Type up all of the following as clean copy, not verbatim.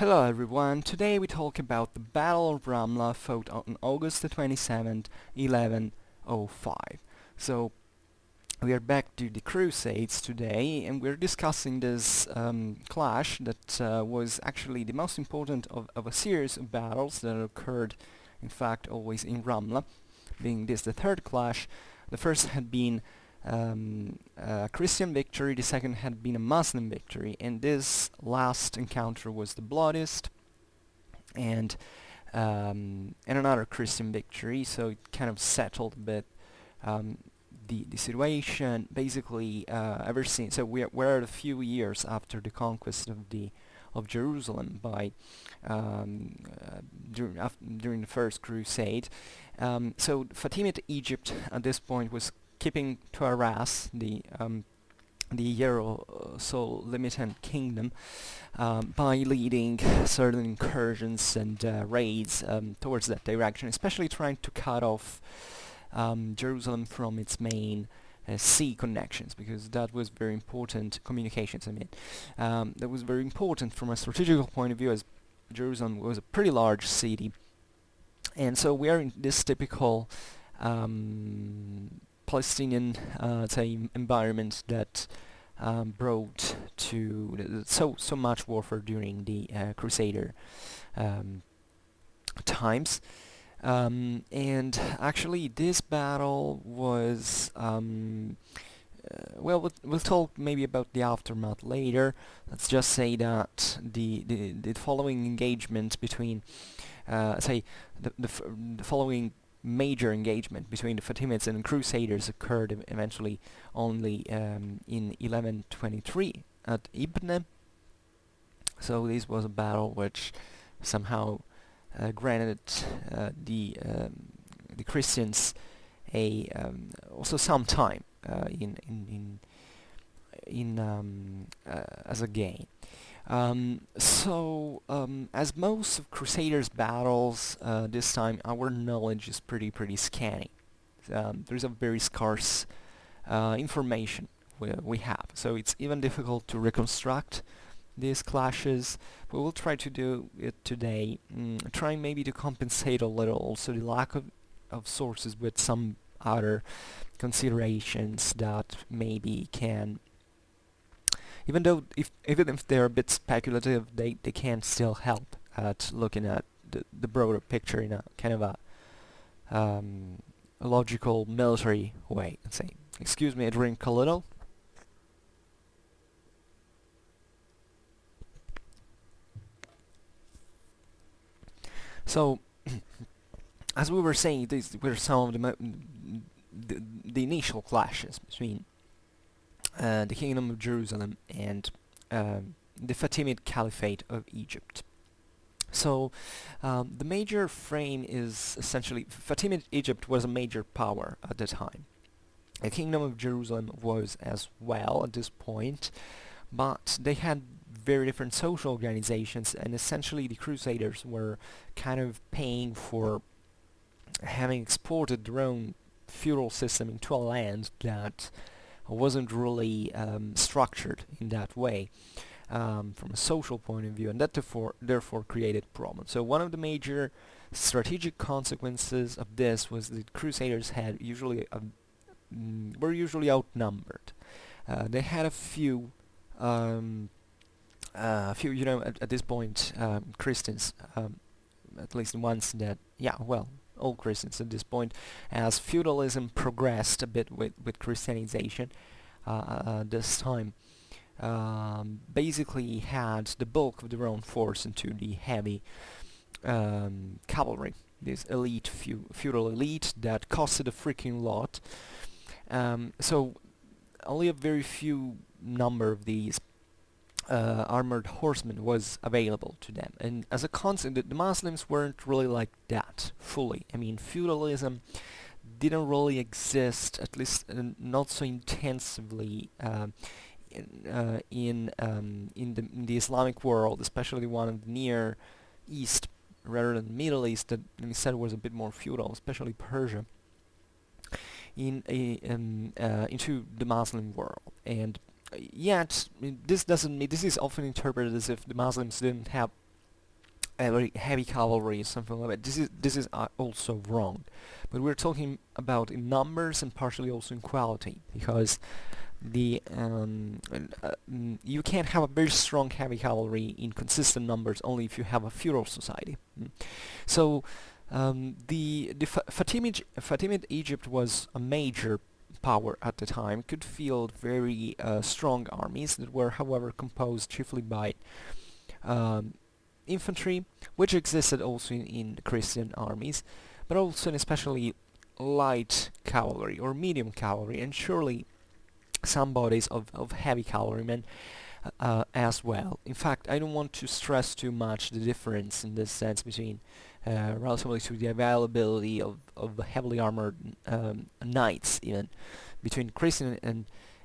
Hello everyone, today we talk about the Battle of Ramla fought on August the 27th, 1105. So, we are back to the Crusades today, and we're discussing this clash that was actually the most important of a series of battles that occurred, in fact, always in Ramla, being this the third clash. The first had been a Christian victory, the second had been a Muslim victory, and this last encounter was the bloodiest, and another Christian victory, so it kind of settled a bit the situation. Basically, ever since, so we're a few years after the conquest of Jerusalem by during the First Crusade. So Fatimid Egypt at this point was keeping to harass the Limited Kingdom by leading certain incursions and raids towards that direction, especially trying to cut off Jerusalem from its main sea connections, because that was very important, communications I mean, that was very important from a strategical point of view, as Jerusalem was a pretty large city. And so we are in this typical Palestinian environment that brought to so much warfare during the Crusader times. And actually this battle was well, we'll talk maybe about the aftermath later. Let's just say that the following engagement between the following major engagement between the Fatimids and the Crusaders occurred eventually only in 1123 at Ibn. So this was a battle which somehow granted the Christians also some time as a gain. As most of Crusaders' battles this time, our knowledge is pretty scanty. There's a very scarce information we have, so it's even difficult to reconstruct these clashes. We will try to do it today, trying maybe to compensate a little also the lack of sources with some other considerations that maybe can, even if they're a bit speculative, they can still help at looking at the broader picture in a kind of a logical military way. Let's say, excuse me, I drink a little. So, as we were saying, these were some of the initial clashes between the Kingdom of Jerusalem and the Fatimid Caliphate of Egypt. So the major frame is essentially Fatimid Egypt was a major power at the time. The Kingdom of Jerusalem was as well at this point, but they had very different social organizations, and essentially the Crusaders were kind of paying for having exported their own feudal system into a land that wasn't really structured in that way from a social point of view, and that therefore created problems. So one of the major strategic consequences of this was that Crusaders had were usually outnumbered. They had a few at this point, Christians, at least the ones that, all Christians at this point, as feudalism progressed a bit with Christianization, this time, basically had the bulk of their own force into the heavy cavalry, this elite, feudal elite that costed a freaking lot. So only a very few number of these armored horsemen was available to them, and as a consequence, the Muslims weren't really like that fully. I mean, feudalism didn't really exist, at least not so intensively, in the Islamic world, especially the one of the Near East rather than the Middle East, that instead was a bit more feudal, especially Persia, into the Muslim world. And yet, this is often interpreted as if the Muslims didn't have very heavy cavalry, something like that. This is also wrong, but we're talking about in numbers and partially also in quality, because you can't have a very strong heavy cavalry in consistent numbers only if you have a feudal society. So Fatimid Egypt was a major power at the time, could field very strong armies that were, however, composed chiefly by um, infantry, which existed also in Christian armies, but also in especially light cavalry or medium cavalry, and surely some bodies of heavy cavalrymen as well. In fact, I don't want to stress too much the difference in this sense between relatively to the availability of heavily armored knights, even between Christian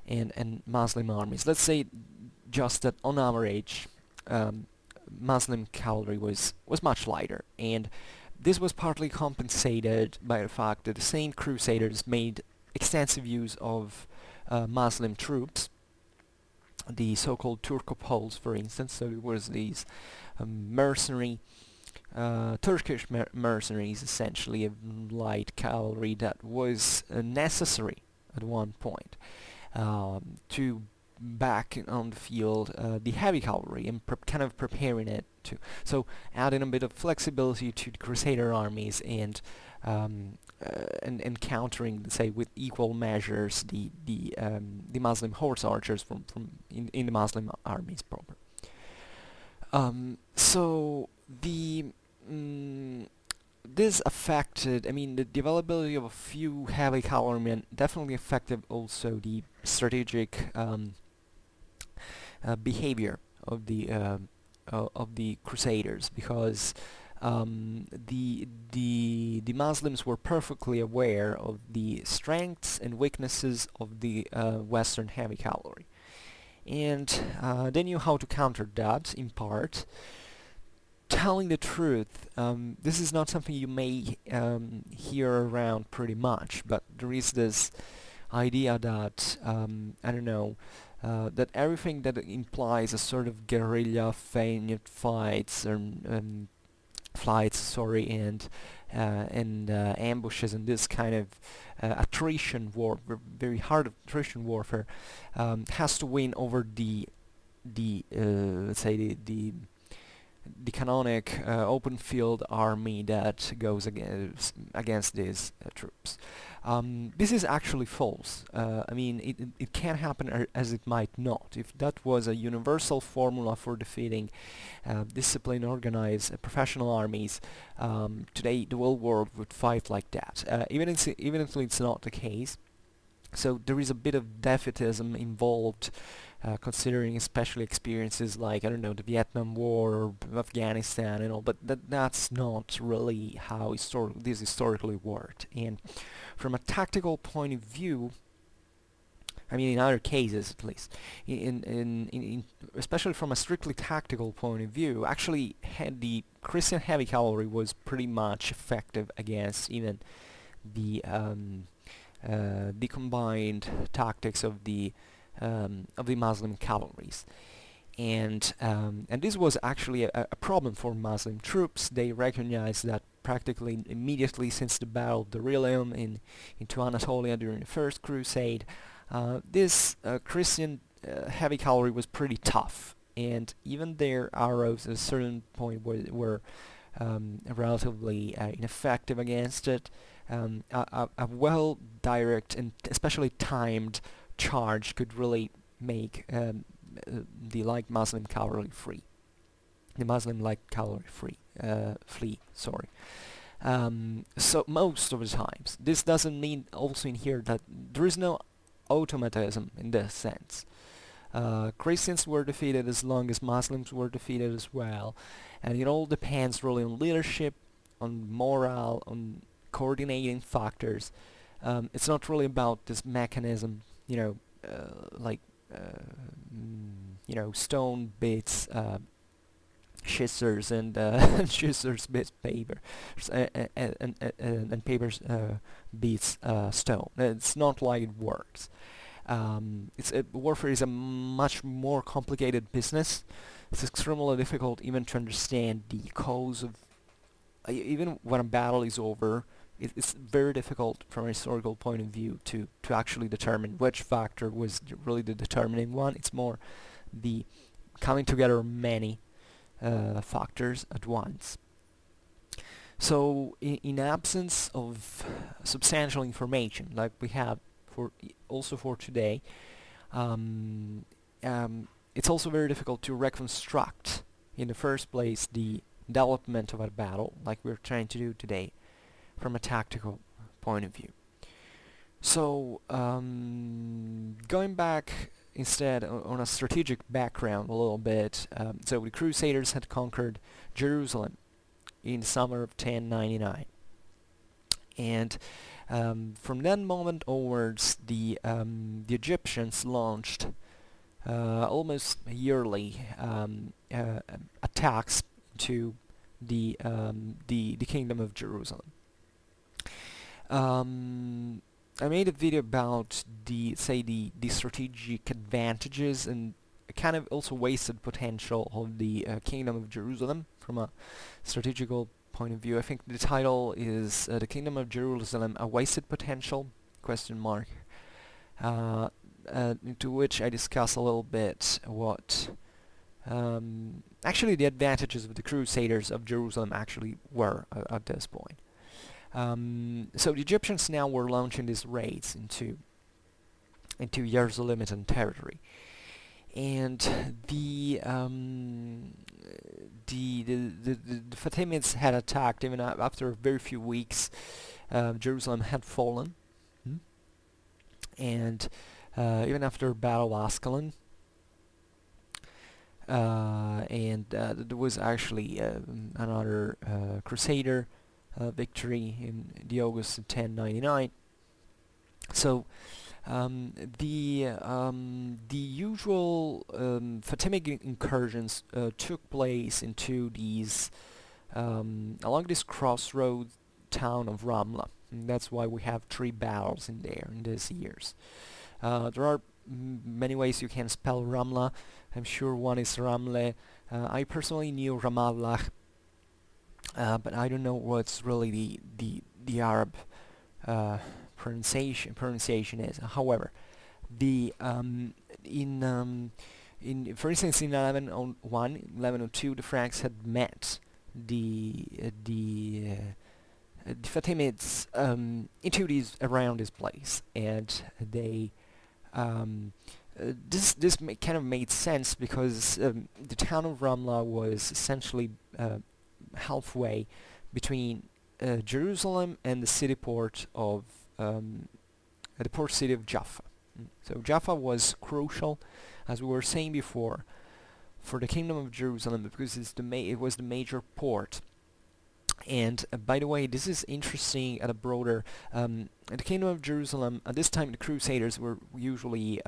and Muslim armies. Let's say just that on average Muslim cavalry was much lighter, and this was partly compensated by the fact that the same crusaders made extensive use of Muslim troops, the so-called Turco-Poles, for instance. So it was these mercenary Turkish mercenaries, essentially, of light cavalry that was necessary at one point to back on the field the heavy cavalry and kind of preparing it to. So adding a bit of flexibility to the Crusader armies and countering, say, with equal measures the Muslim horse archers from in the Muslim armies proper. So this affected, I mean, the availability of a few heavy cavalrymen definitely affected also the strategic behavior of the Crusaders, because the Muslims were perfectly aware of the strengths and weaknesses of the Western heavy cavalry, and they knew how to counter that in part. Telling the truth, this is not something you may hear around pretty much, but there is this idea that I don't know, that everything that implies a sort of guerrilla feigned fights and flights, sorry, and ambushes and this kind of attrition war, very hard attrition warfare, has to win over the let's say the canonic open field army that goes against these troops. This is actually false. I mean, it can happen as it might not. If that was a universal formula for defeating disciplined, organized, professional armies, today the whole world would fight like that. Even if it's not the case. So there is a bit of defeatism involved, considering especially experiences like, I don't know, the Vietnam War or Afghanistan and all, but that's not really how this historically worked. And from a tactical point of view, I mean, in other cases at least, in especially from a strictly tactical point of view, actually the Christian heavy cavalry was pretty much effective against even the combined tactics of the Muslim cavalries, and this was actually a problem for Muslim troops. They recognized that practically immediately since the Battle of Dorylaeum into Anatolia during the First Crusade, this Christian heavy cavalry was pretty tough, and even their arrows at a certain point were relatively ineffective against it. A well direct and especially timed charge could really make the light Muslim cavalry free. The Muslim light cavalry flee. Sorry. So most of the times, this doesn't mean also in here that there is no automatism in this sense. Christians were defeated as long as Muslims were defeated as well, and it all depends really on leadership, on morale, on coordinating factors. It's not really about this mechanism, like stone beats scissors and scissors beats paper, and paper beats stone. It's not like it works. warfare is a much more complicated business. It's extremely difficult even to understand the cause of even when a battle is over. It's very difficult from a historical point of view to actually determine which factor was really the determining one. It's more the coming together of many factors at once. So in absence of substantial information like we have also for today, um, it's also very difficult to reconstruct in the first place the development of a battle like we're trying to do today from a tactical point of view. So going back instead on a strategic background a little bit, so the Crusaders had conquered Jerusalem in the summer of 1099, and from that moment onwards the Egyptians launched almost yearly attacks to the Kingdom of Jerusalem. I made a video about the strategic advantages and kind of also wasted potential of the Kingdom of Jerusalem from a strategical point of view. I think the title is The Kingdom of Jerusalem, a Wasted Potential, question mark, into which I discuss a little bit what actually the advantages of the Crusaders of Jerusalem actually were at this point. So the Egyptians now were launching these raids into Jerusalem territory, and the Fatimids had attacked even after a very few weeks. Jerusalem had fallen, and even after Battle of Ascalon, and there was actually another Crusader victory in the August of 1099. So the usual Fatimid incursions took place into these along this crossroad town of Ramla. And that's why we have 3 battles in there in these years. There are many ways you can spell Ramla. I'm sure one is Ramle. I personally knew Ramallah, but I don't know what's really the Arab pronunciation is. However, the for instance in 1102 the Franks had met the Fatimids around this place, and they this kind of made sense because the town of Ramla was essentially halfway between Jerusalem and the city port of the port city of Jaffa. So Jaffa was crucial, as we were saying before, for the Kingdom of Jerusalem because it was the major port. And by the way, this is interesting at a broader. The Kingdom of Jerusalem at this time, the Crusaders were usually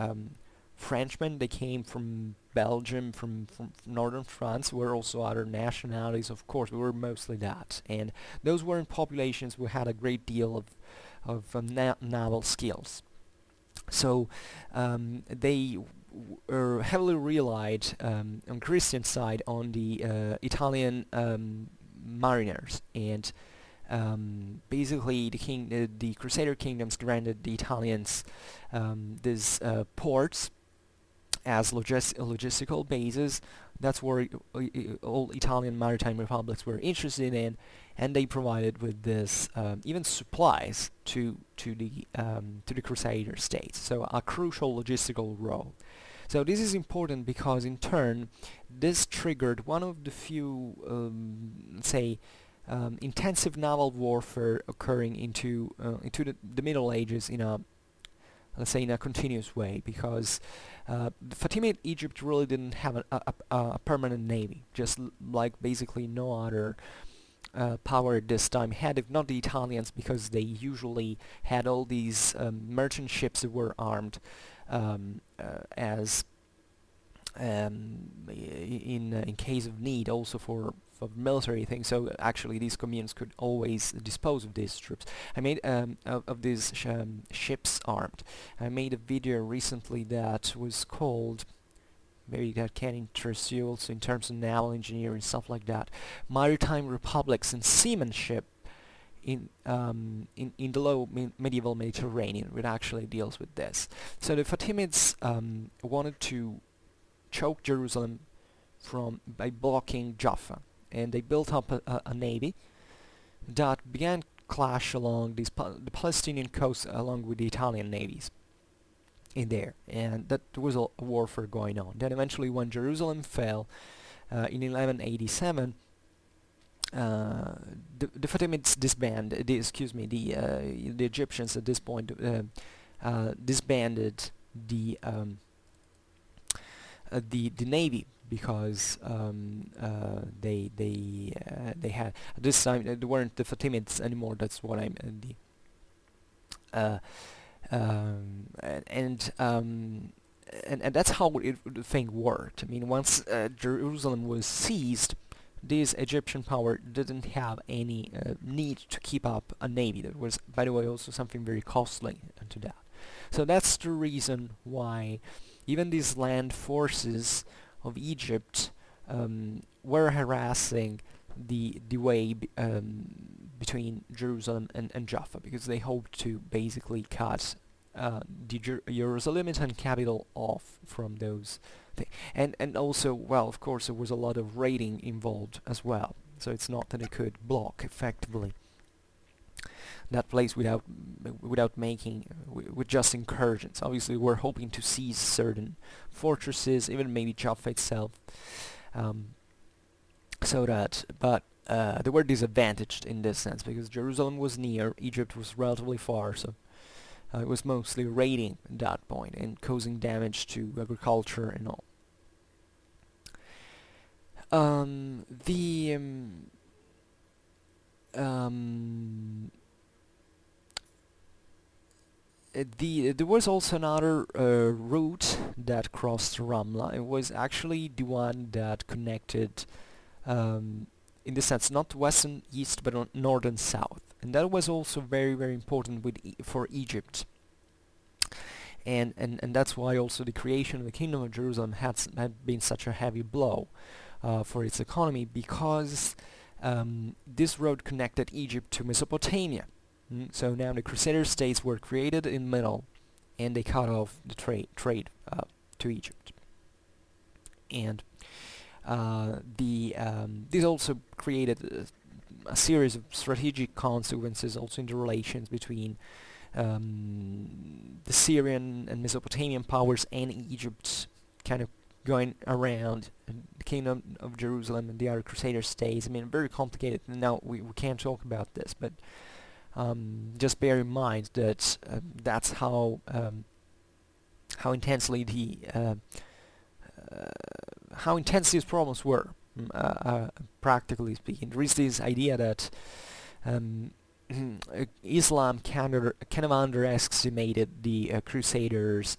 Frenchmen. They came from Belgium, from northern France. There were also other nationalities, of course. We were mostly that, and those were in populations who had a great deal of naval skills. So they were heavily relied on Christian side on the Italian mariners, and basically the Crusader kingdoms granted the Italians these ports as logistical bases. That's where all Italian maritime republics were interested in, and they provided with this even supplies to the Crusader states. So a crucial logistical role. So this is important because in turn this triggered one of the few, intensive naval warfare occurring into the Middle Ages in a continuous way, because the Fatimid Egypt really didn't have a permanent navy, just like basically no other power at this time had, if not the Italians, because they usually had all these merchant ships that were armed as in case of need, also for of military things. So actually, these communes could always dispose of these troops. I made of these ships armed. I made a video recently that was called, maybe that can interest you also in terms of naval engineering, stuff like that, maritime republics and seamanship in the low medieval Mediterranean, which actually deals with this. So the Fatimids wanted to choke Jerusalem by blocking Jaffa, and they built up a navy that began clash along the Palestinian coast along with the Italian navies in there, and that there was a warfare going on. Then eventually, when Jerusalem fell in 1187, the Fatimids disbanded. The Egyptians at this point disbanded the navy because they had at this time they weren't the Fatimids anymore. That's what I'm and that's how the thing worked. I mean, once Jerusalem was seized, this Egyptian power didn't have any need to keep up a navy. That was, by the way, also something very costly to that. So that's the reason why even these land forces of Egypt were harassing the way between Jerusalem and Jaffa, because they hoped to basically cut the Jerusaleman capital off from those things. And also, well, of course, there was a lot of raiding involved as well. So it's not that they could block effectively that place without making with just incursions. Obviously, we're hoping to seize certain fortresses, even maybe Jaffa itself. But they were disadvantaged in this sense because Jerusalem was near, Egypt was relatively far, so it was mostly raiding at that point and causing damage to agriculture and all. There was also another route that crossed Ramla. It was actually the one that connected, in the sense, not west and east, but north and south, and that was also very, very important for Egypt. And that's why also the creation of the Kingdom of Jerusalem had been such a heavy blow for its economy, because this road connected Egypt to Mesopotamia. So now the Crusader states were created in the middle, and they cut off the trade to Egypt. And this also created a series of strategic consequences also in the relations between the Syrian and Mesopotamian powers and Egypt, kind of going around the Kingdom of Jerusalem and the other Crusader states. I mean, very complicated. Now we can't talk about this, but just bear in mind that that's how intensely how intense these problems were, practically speaking. There is this idea that Islam kind of underestimated the Crusaders,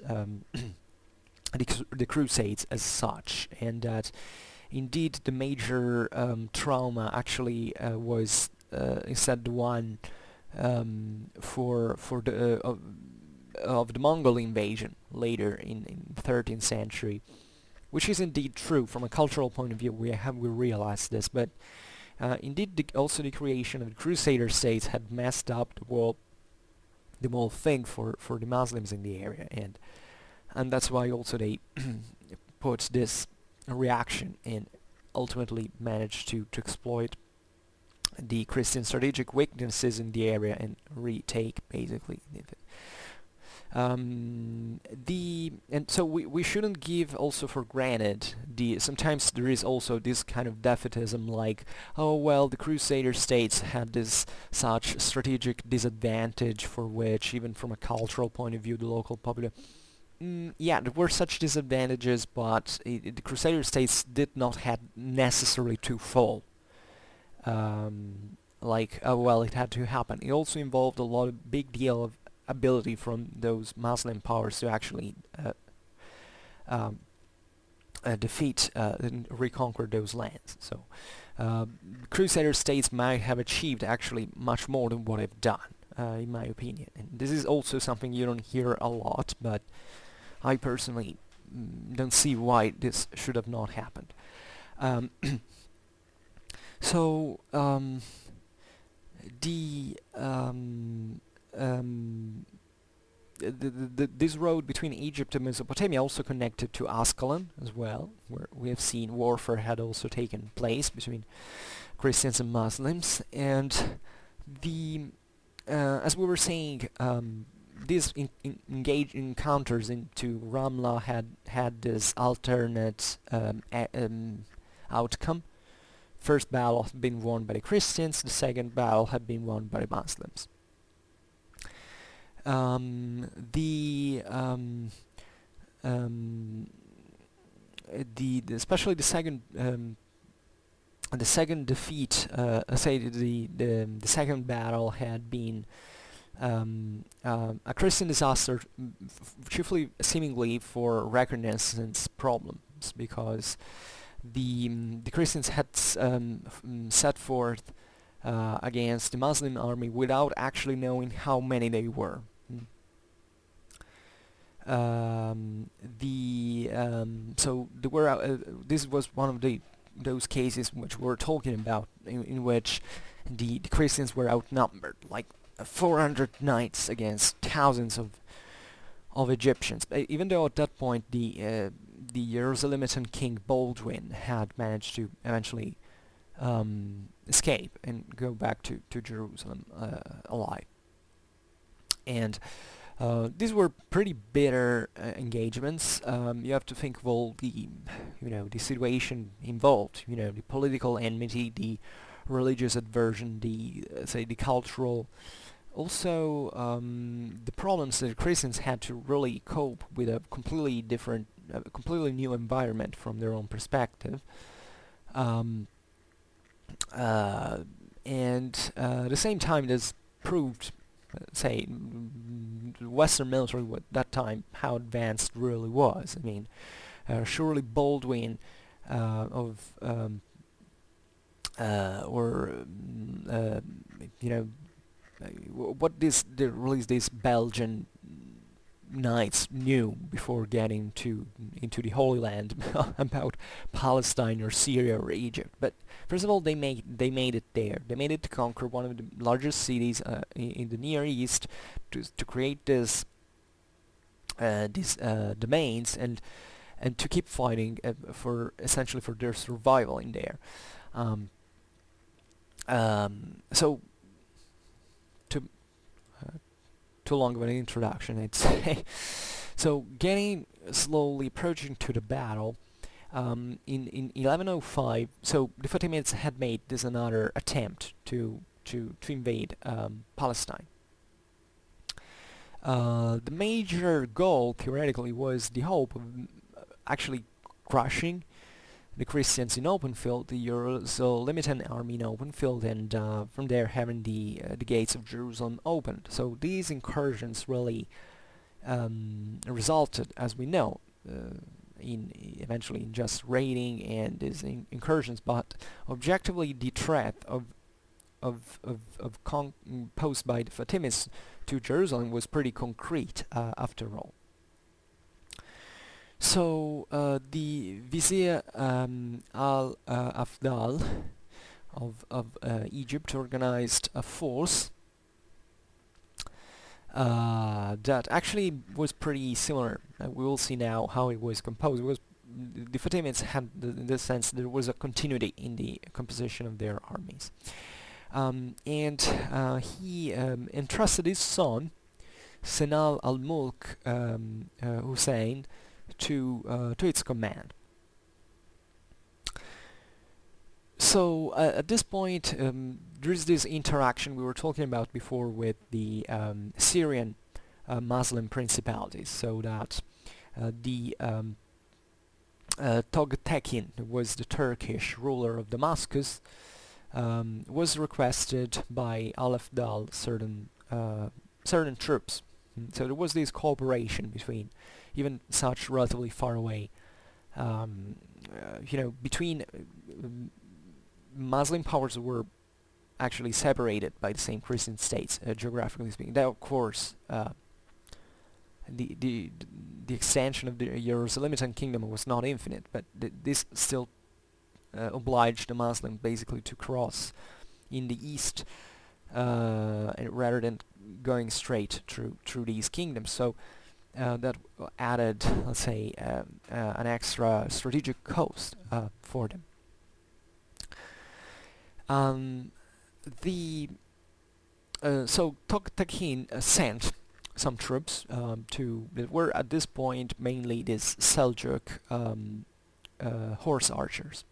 the Crusades as such, and that indeed the major trauma actually was instead the one of the Mongol invasion later in the 13th century, which is indeed true from a cultural point of view. We realized this, but indeed also the creation of the Crusader states had messed up the whole thing for the Muslims in the area, and that's why also they put this reaction and ultimately managed to exploit the Christian strategic weaknesses in the area and retake basically. And so we shouldn't give also for granted sometimes there is also this kind of defeatism, like, oh well, the Crusader states had this such strategic disadvantage for which even from a cultural point of view the local population, yeah, there were such disadvantages, but the Crusader states did not have necessarily to fall. Well, it had to happen. It also involved a lot of big deal of ability from those Muslim powers to actually defeat and reconquer those lands. So Crusader states might have achieved actually much more than what they've done, in my opinion. And this is also something you don't hear a lot, but I personally don't see why this should have not happened. Um, so the this road between Egypt and Mesopotamia also connected to Ascalon as well, where we have seen warfare had also taken place between Christians and Muslims. And the as we were saying, these encounters into Ramla had this alternate outcome. First battle had been won by the Christians, the second battle had been won by the Muslims. Especially the second defeat, say the second battle had been a Christian disaster, chiefly seemingly for reconnaissance problems, because the Christians had set forth against the Muslim army without actually knowing how many they were. So there were this was one of those cases which we're talking about, in which the Christians were outnumbered, like 400 knights against thousands of Egyptians. Even though at that point the Jerusalemitan king Baldwin had managed to eventually escape and go back to Jerusalem alive. And these were pretty bitter engagements. You have to think of all the situation involved. The political enmity, the religious aversion, the cultural. Also, the problems that the Christians had to really cope with a completely different, completely new environment from their own perspective. And at the same time, this proved, Western military at that time, how advanced it really was. I mean, surely Baldwin what these Belgian knights knew before getting into the Holy Land about Palestine or Syria or Egypt. But first of all, they made it there. They made it to conquer one of the largest cities in the Near East, to create these domains, and to keep fighting for essentially for their survival in there. So too long of an introduction, I'd say. So getting slowly approaching to the battle, in 1105, so the Fatimids had made this another attempt to invade Palestine. The major goal, theoretically, was the hope of actually crushing the Christians in open field, the Jerusalemitan army in open field, and from there having the gates of Jerusalem opened. So these incursions really resulted, as we know, eventually in just raiding and these incursions, but objectively the threat posed by the Fatimids to Jerusalem was pretty concrete, after all. So the Vizier al-Afdal of Egypt organized a force that actually was pretty similar. We will see now how it was composed. The Fatimids had, in this sense, there was a continuity in the composition of their armies. And he entrusted his son, Senal al-Mulk Hussein, to its command. So at this point, there is this interaction we were talking about before with the Syrian Muslim principalities, so that the Toghtekin, who was the Turkish ruler of Damascus, was requested by al-Afdal certain troops. So there was this cooperation between even such relatively far away, between Muslim powers were actually separated by the same Christian states, geographically speaking. That, of course, the the the extension of the Jerusalem kingdom was not infinite, but this still obliged the Muslim basically to cross in the east rather than going straight through these kingdoms. So that added, let's say, an extra strategic cost for them. The So Toktakin sent some troops that were at this point mainly these Seljuk horse archers.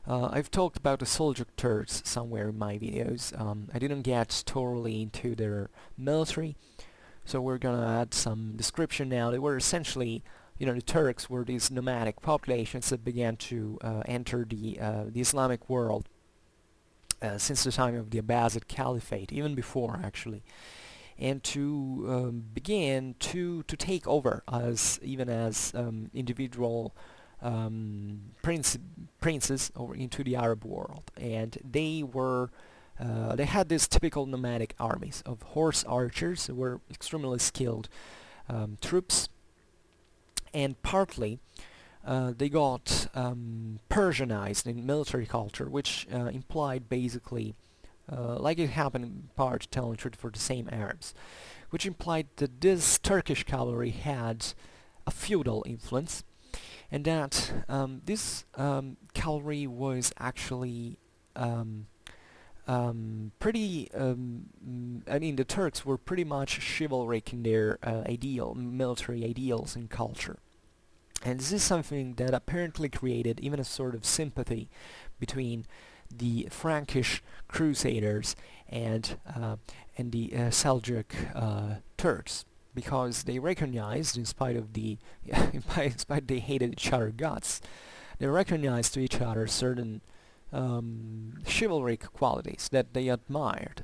I've talked about the Seljuk Turks somewhere in my videos. I didn't get thoroughly into their military, so we're gonna add some description now. They were essentially, the Turks were these nomadic populations that began to enter the Islamic world since the time of the Abbasid Caliphate, even before actually, and to begin to take over as individual princes over into the Arab world. And they had these typical nomadic armies of horse archers who were extremely skilled troops, and partly they got Persianized in military culture, which implied basically, like it happened in part, telling the truth, for the same Arabs, which implied that this Turkish cavalry had a feudal influence, and that this cavalry was actually pretty. The Turks were pretty much chivalric in their military ideals and culture. And this is something that apparently created even a sort of sympathy between the Frankish crusaders and the Seljuk Turks, because they recognized, in spite they hated each other guts, they recognized to each other certain chivalric qualities that they admired.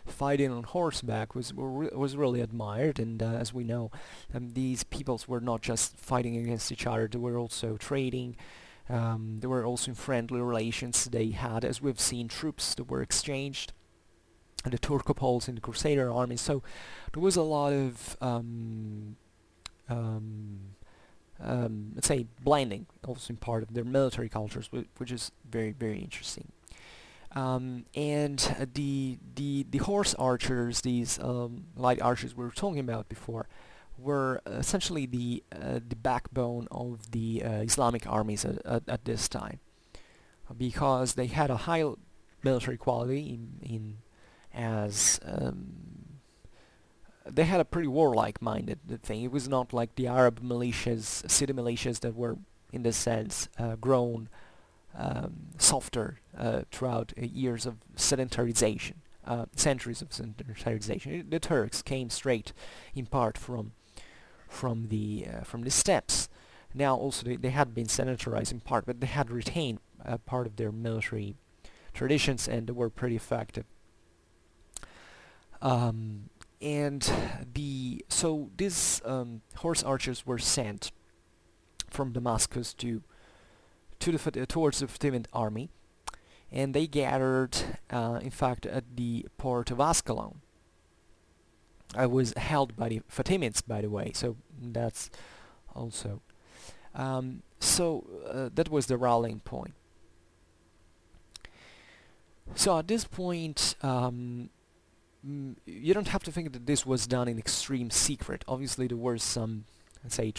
Fighting on horseback was really admired, and as we know, these peoples were not just fighting against each other; they were also trading. They were also in friendly relations. They had, as we've seen, troops that were exchanged, and the Turcopoles in the Crusader armies. So there was a lot of let's say, blending also in part of their military cultures, which is very, very interesting. And the horse archers, these light archers we were talking about before, were essentially the backbone of the Islamic armies at this time, because they had a high military quality as they had a pretty warlike minded thing. It was not like the Arab militias, city militias, that were, in this sense, grown softer throughout years of sedentarization, centuries of sedentarization. The Turks came straight, in part, from the steppes. Now, also, they had been sedentarized in part, but they had retained part of their military traditions, and they were pretty effective. So these horse archers were sent from Damascus towards the Fatimid army, and they gathered, in fact, at the port of Ascalon. It was held by the Fatimids, by the way, so that's also that was the rallying point. So at this point, you don't have to think that this was done in extreme secret. Obviously, there were some, let's say,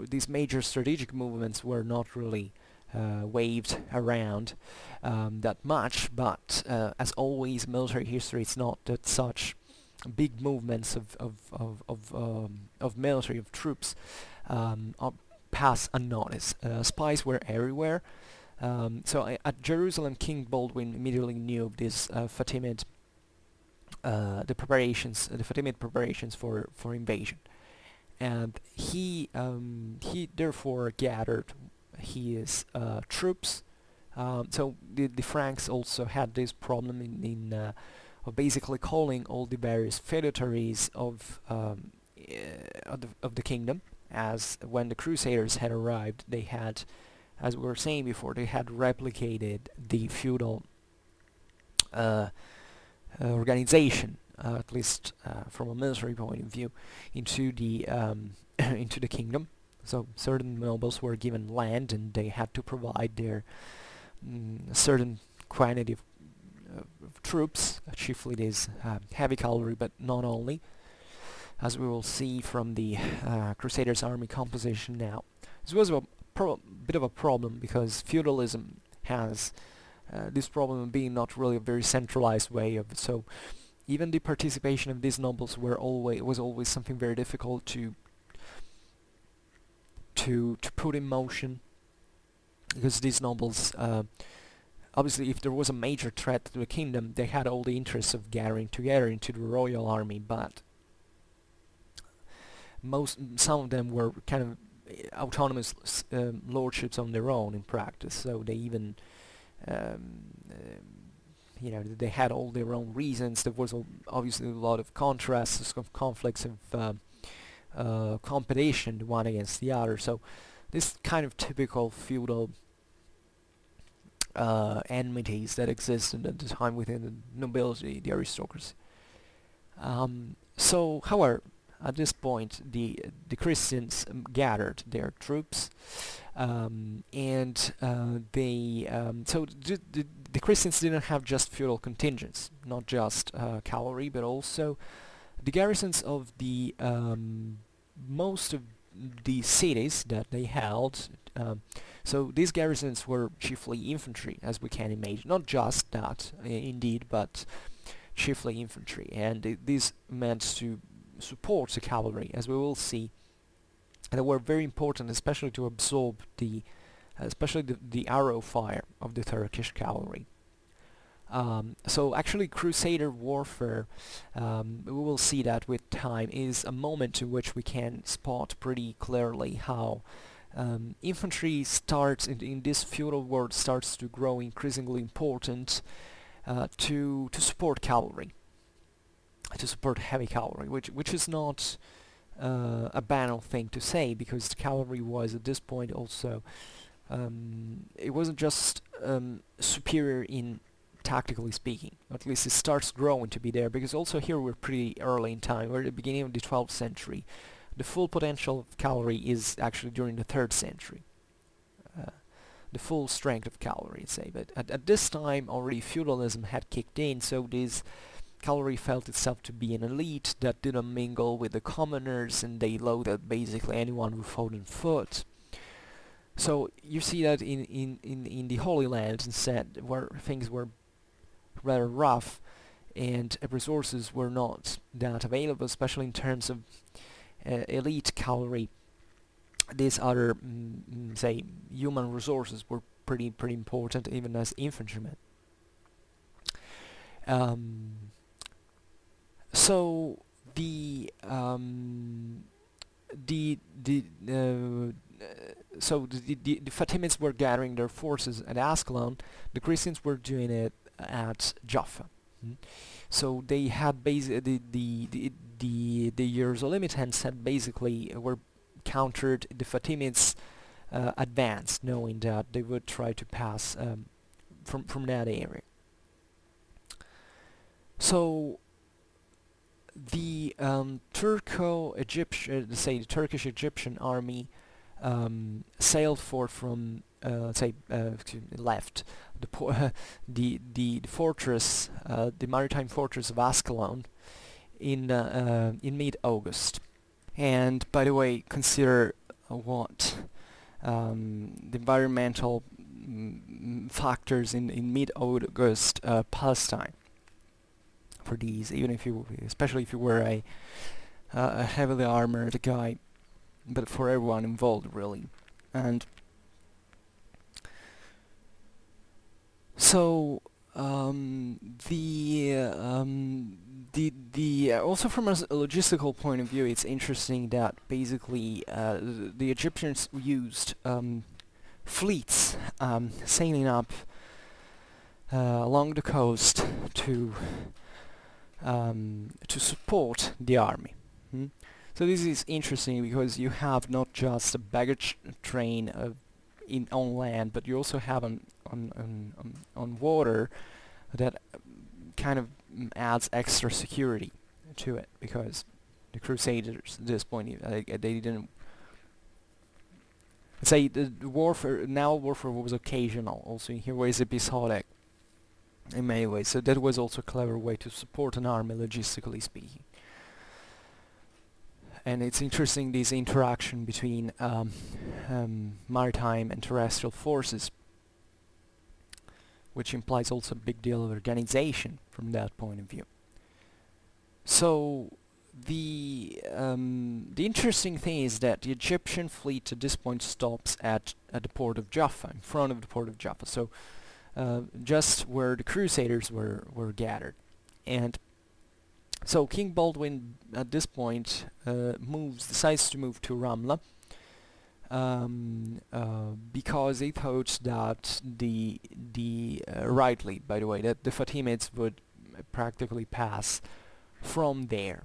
these major strategic movements were not really waved around that much. But as always, military history is not that such big movements of military, of troops, pass unnoticed. Spies were everywhere. So at Jerusalem, King Baldwin immediately knew of this the Fatimid preparations for invasion, and he therefore gathered his troops. So the Franks also had this problem of basically calling all the various feudatories of the kingdom, as when the Crusaders had arrived, they had as we were saying before, they had replicated the feudal organization, at least from a military point of view, into the into the kingdom. So certain nobles were given land, and they had to provide their certain quantity of troops, chiefly these heavy cavalry, but not only, as we will see from the Crusaders' army composition now. This was a bit of a problem because feudalism has this problem of being not really a very centralized way of it. So even the participation of these nobles was always something very difficult to put in motion, because these nobles, obviously, if there was a major threat to the kingdom, they had all the interests of gathering together into the royal army, but some of them were kind of autonomous lordships on their own in practice. So they even they had all their own reasons. There was obviously a lot of contrasts, of conflicts, of competition, the one against the other. So this kind of typical feudal enmities that existed at the time within the nobility, the aristocracy. So, however, at this point, the Christians gathered their troops, and they so the Christians didn't have just feudal contingents, not just cavalry, but also the garrisons of the most of the cities that they held. So these garrisons were chiefly infantry, as we can imagine. Not just that, indeed, but chiefly infantry, and this meant to support the cavalry, as we will see. And they were very important, especially to absorb especially the arrow fire of the Turkish cavalry. So actually, Crusader warfare, we will see that with time, is a moment in which we can spot pretty clearly how infantry starts in this feudal world starts to grow increasingly important to support cavalry, to support heavy cavalry, which is not a banal thing to say, because the cavalry was at this point also it wasn't just superior in tactically speaking. At least it starts growing to be there, because also here we're pretty early in time. We're at the beginning of the 12th century. The full potential of cavalry is actually during the 3rd century. The full strength of cavalry, say. But at this time already feudalism had kicked in, so this cavalry felt itself to be an elite that didn't mingle with the commoners, and they loaded basically anyone who fought on foot. So you see that in the Holy Land instead, where things were rather rough and resources were not that available, especially in terms of elite cavalry. These other, say, human resources were pretty important, even as infantrymen. So the Fatimids were gathering their forces at Ascalon. The Christians were doing it at Jaffa. So they had basically the Jerusalemitians had basically were countered the Fatimids' advance, knowing that they would try to pass from that area. So the Turco-Egyptian, say the Turkish-Egyptian army sailed forth from left the fortress, the maritime fortress of Ascalon in mid-August. And by the way, consider what the environmental factors in mid-August Palestine for these, even if especially if you were a heavily armored guy, but for everyone involved really. And so also from a logistical point of view, it's interesting that basically the Egyptians used fleets sailing up along the coast to support the army. So this is interesting because you have not just a baggage train of on land, but you also have on water that kind of adds extra security to it, because the Crusaders at this point they didn't say the warfare. Now warfare was occasional, also in here was episodic in many ways. So that was also a clever way to support an army, logistically speaking. And it's interesting, this interaction between maritime and terrestrial forces, which implies also a big deal of organization from that point of view. So the interesting thing is that the Egyptian fleet at this point stops at the port of Jaffa, in front of the port of Jaffa, so just where the Crusaders were gathered. And so King Baldwin at this point decides to move to Ramla, because he thought that rightly, by the way, that the Fatimids would practically pass from there.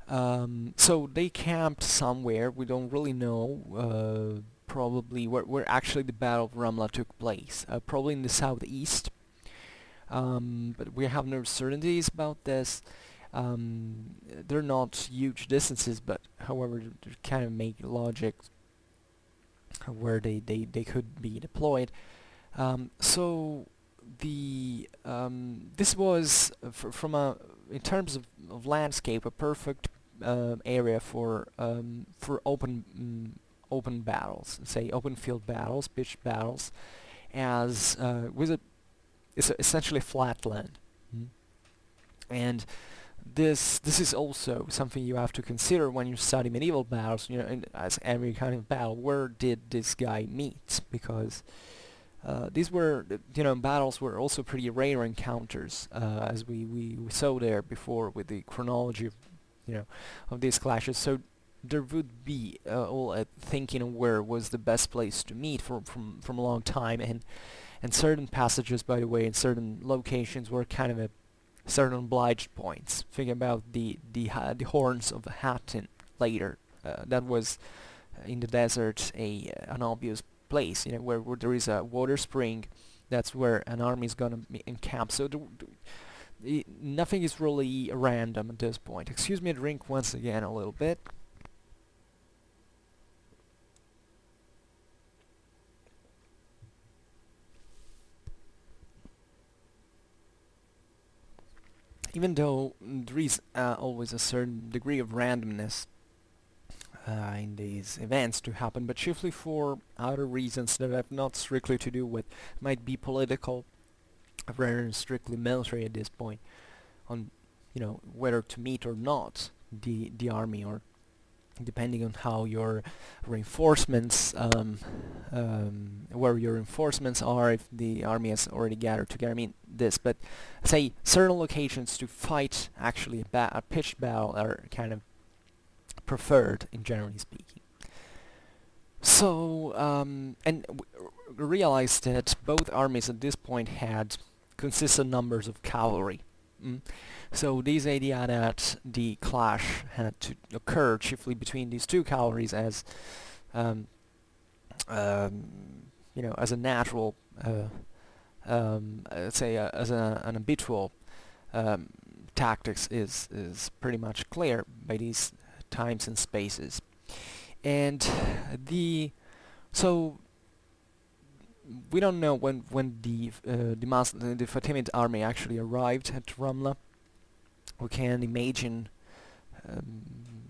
So they camped somewhere, we don't really know, probably where actually the Battle of Ramla took place, probably in the southeast, but we have no certainties about this. They're not huge distances, but however, they kind of make logic where they could be deployed. So this was in terms of landscape, a perfect area for open battles, say open field battles, pitched battles, as it's essentially flat land. And this is also something you have to consider when you study medieval battles. You know, as every kind of battle, where did this guy meet? Because these were, battles were also pretty rare encounters, as we saw there before with the chronology of these clashes. So there would be all thinking of where was the best place to meet from a long time, and certain passages, by the way, in certain locations were kind of certain obliged points. Think about the horns of Hattin later. That was in the desert an obvious place, where there is a water spring. That's where an army is gonna encamp. So nothing is really random at this point. Excuse me, drink once again a little bit. Even though there is always a certain degree of randomness in these events to happen, but chiefly for other reasons that have not strictly to do with, might be political, rather than strictly military at this point, on whether to meet or not the army, or depending on how your reinforcements, where your reinforcements are, if the army has already gathered together. I mean this, but say certain locations to fight actually a pitched battle are kind of preferred, in generally speaking. So and realize that both armies at this point had consistent numbers of cavalry. So this idea that the clash had to occur chiefly between these two cavalries as as a natural, let's say as an habitual tactics is pretty much clear by these times and spaces. And so we don't know when the Fatimid army actually arrived at Ramla. We can imagine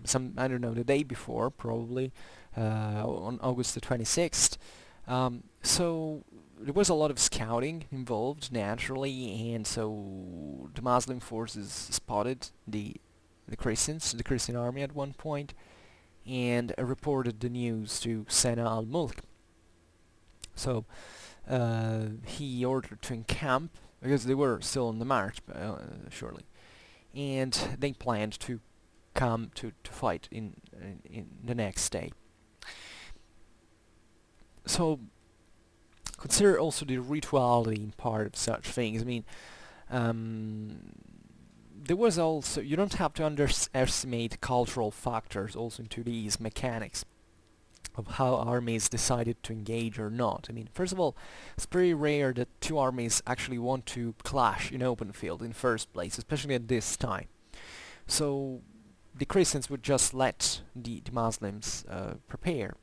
the day before, probably on August the 26th. So there was a lot of scouting involved, naturally, and so the Muslim forces spotted the Christian army at one point, and reported the news to Sena al-Mulk. So he ordered to encamp, because they were still on the march, surely, and they planned to come to fight in the next day. So consider also the rituality part of such things. I mean, there was also, you don't have to underestimate cultural factors also into these mechanics. of how armies decided to engage or not. I mean, first of all, it's pretty rare that two armies actually want to clash in open field in first place, especially at this time. So the Christians would just let the Muslims prepare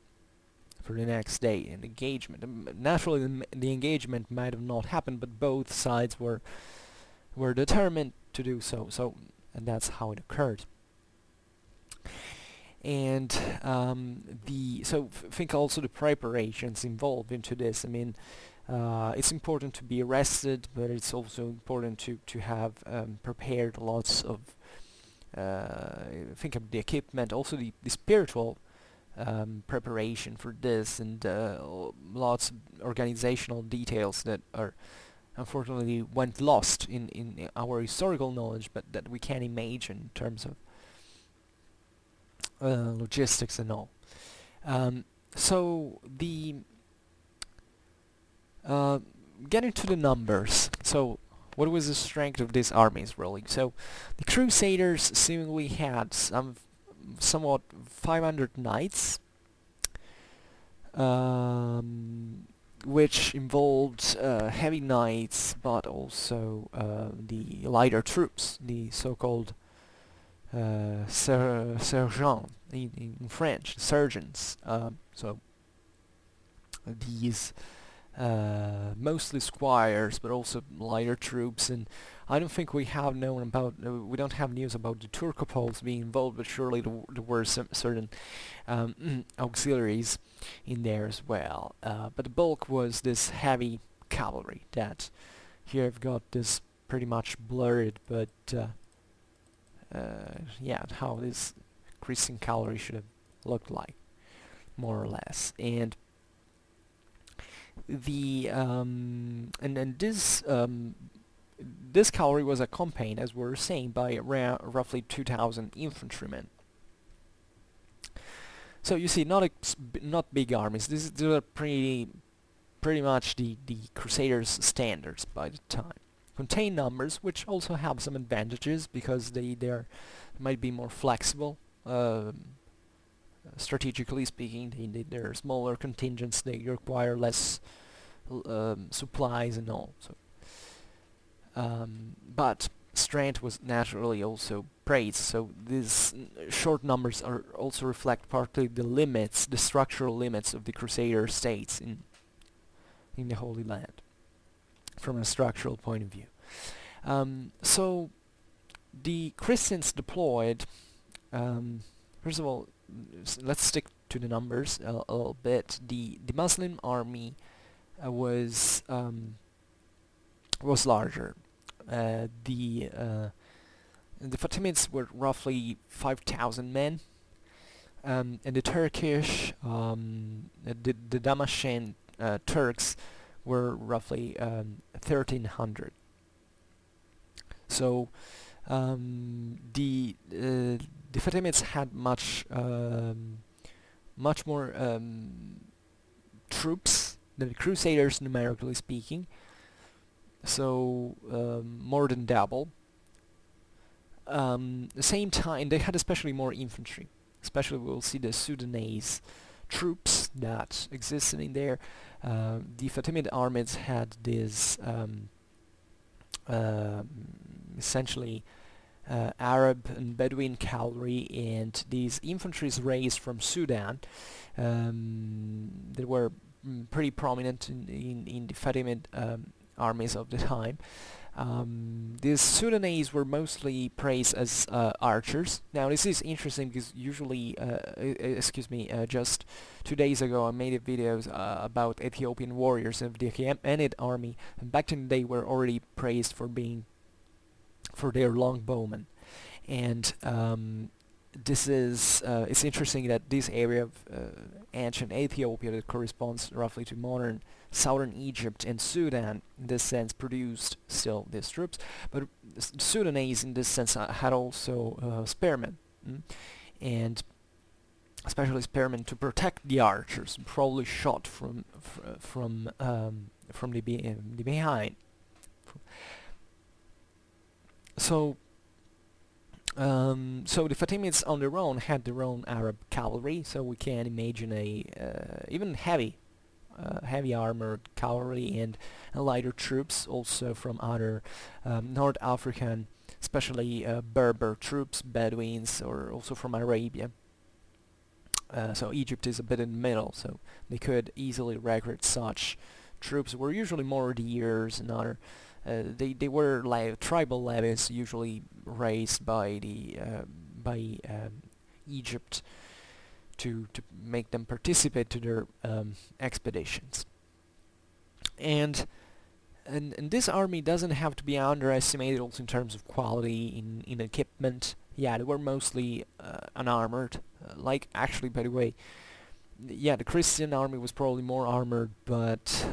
for the next day and engagement. Naturally, the engagement might have not happened, but both sides were determined to do so. And that's how it occurred. And think also the preparations involved into this. I mean, it's important to be rested, but it's also important to have prepared lots of think of the equipment, also the spiritual preparation for this, and lots of organizational details that are unfortunately went lost in our historical knowledge, but that we can imagine in terms of logistics and all. So the getting to the numbers. So what was the strength of these armies really? So the Crusaders seemingly had somewhat 500 knights, which involved heavy knights, but also the lighter troops, the so-called sergents in French, surgeons. So these mostly squires, but also lighter troops. And I don't think we have known about, we don't have news about the Turcopoles being involved, but surely there were some certain auxiliaries in there as well. But the bulk was this heavy cavalry that here I've got this pretty much blurred, but yeah, how this Christian cavalry should have looked like, more or less. And the and this cavalry was accompanied, as we were saying, by roughly 2,000 infantrymen. So you see, not big armies. These are pretty much the Crusaders' standards by the time. Contain numbers, which also have some advantages because they might be more flexible. Strategically speaking, they're smaller contingents. They require less supplies and all. So, but strength was naturally also praised. So these short numbers are also reflect partly the structural limits of the Crusader states in the Holy Land, from a structural point of view. So the Christians deployed. First of all, let's stick to the numbers a little bit. The Muslim army was larger. The Fatimids were roughly 5,000 men, and the Turkish, the Damascene Turks were roughly 1,300. So the Fatimids had much more troops than the Crusaders, numerically speaking. So more than double. The same time, they had especially more infantry. Especially, we'll see the Sudanese troops that existed in there. The Fatimid armies had this essentially Arab and Bedouin cavalry, and these infantries raised from Sudan that were pretty prominent in the Fatimid armies of the time. These Sudanese were mostly praised as archers. Now this is interesting because usually, just 2 days ago I made videos about Ethiopian warriors of the Achaemenid army, and back in the day were already praised for their longbowmen. And this is it's interesting that this area of ancient Ethiopia that corresponds roughly to modern southern Egypt and Sudan in this sense produced still these troops, but Sudanese in this sense had also spearmen, and especially spearmen to protect the archers, probably shot from the behind. So So the Fatimids on their own had their own Arab cavalry, so we can imagine a even heavy armored cavalry and lighter troops also from other North African, especially Berber troops, Bedouins, or also from Arabia. So Egypt is a bit in the middle, so they could easily recruit such troops. Were usually more deers and other. They were like tribal levies, usually raised by the Egypt to make them participate to their expeditions. And this army doesn't have to be underestimated also in terms of quality in equipment. Yeah, they were mostly unarmored. Like actually, by the way, yeah, the Christian army was probably more armored, but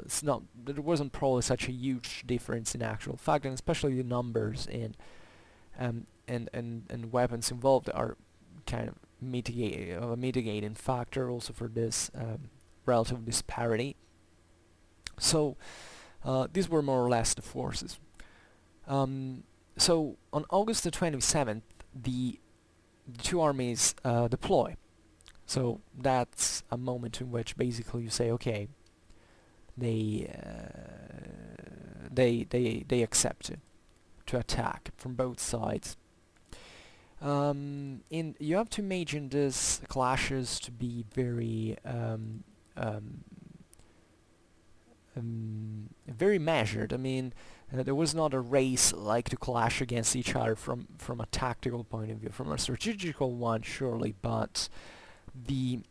it's not. There wasn't probably such a huge difference in actual fact, and especially the numbers and weapons involved are kind of a mitigating factor also for this relative disparity. So these were more or less the forces. So on August the 27th, the two armies deploy. So that's a moment in which basically you say, okay, they accept it, to attack from both sides. You have to imagine these clashes to be very very measured. I mean, there was not a race like to clash against each other from a tactical point of view, from a strategical one surely, but these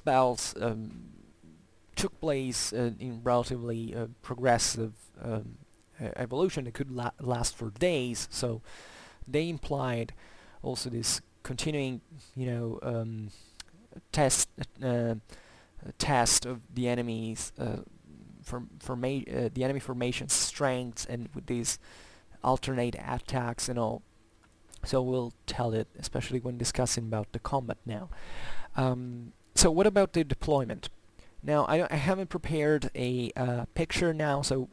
battles took place in relatively progressive evolution that could last for days, so they implied also this continuing, test of the enemy's the enemy formation's strengths, and with these alternate attacks and all. So we'll tell it, especially when discussing about the combat now. So what about the deployment? Now I haven't prepared a picture now, so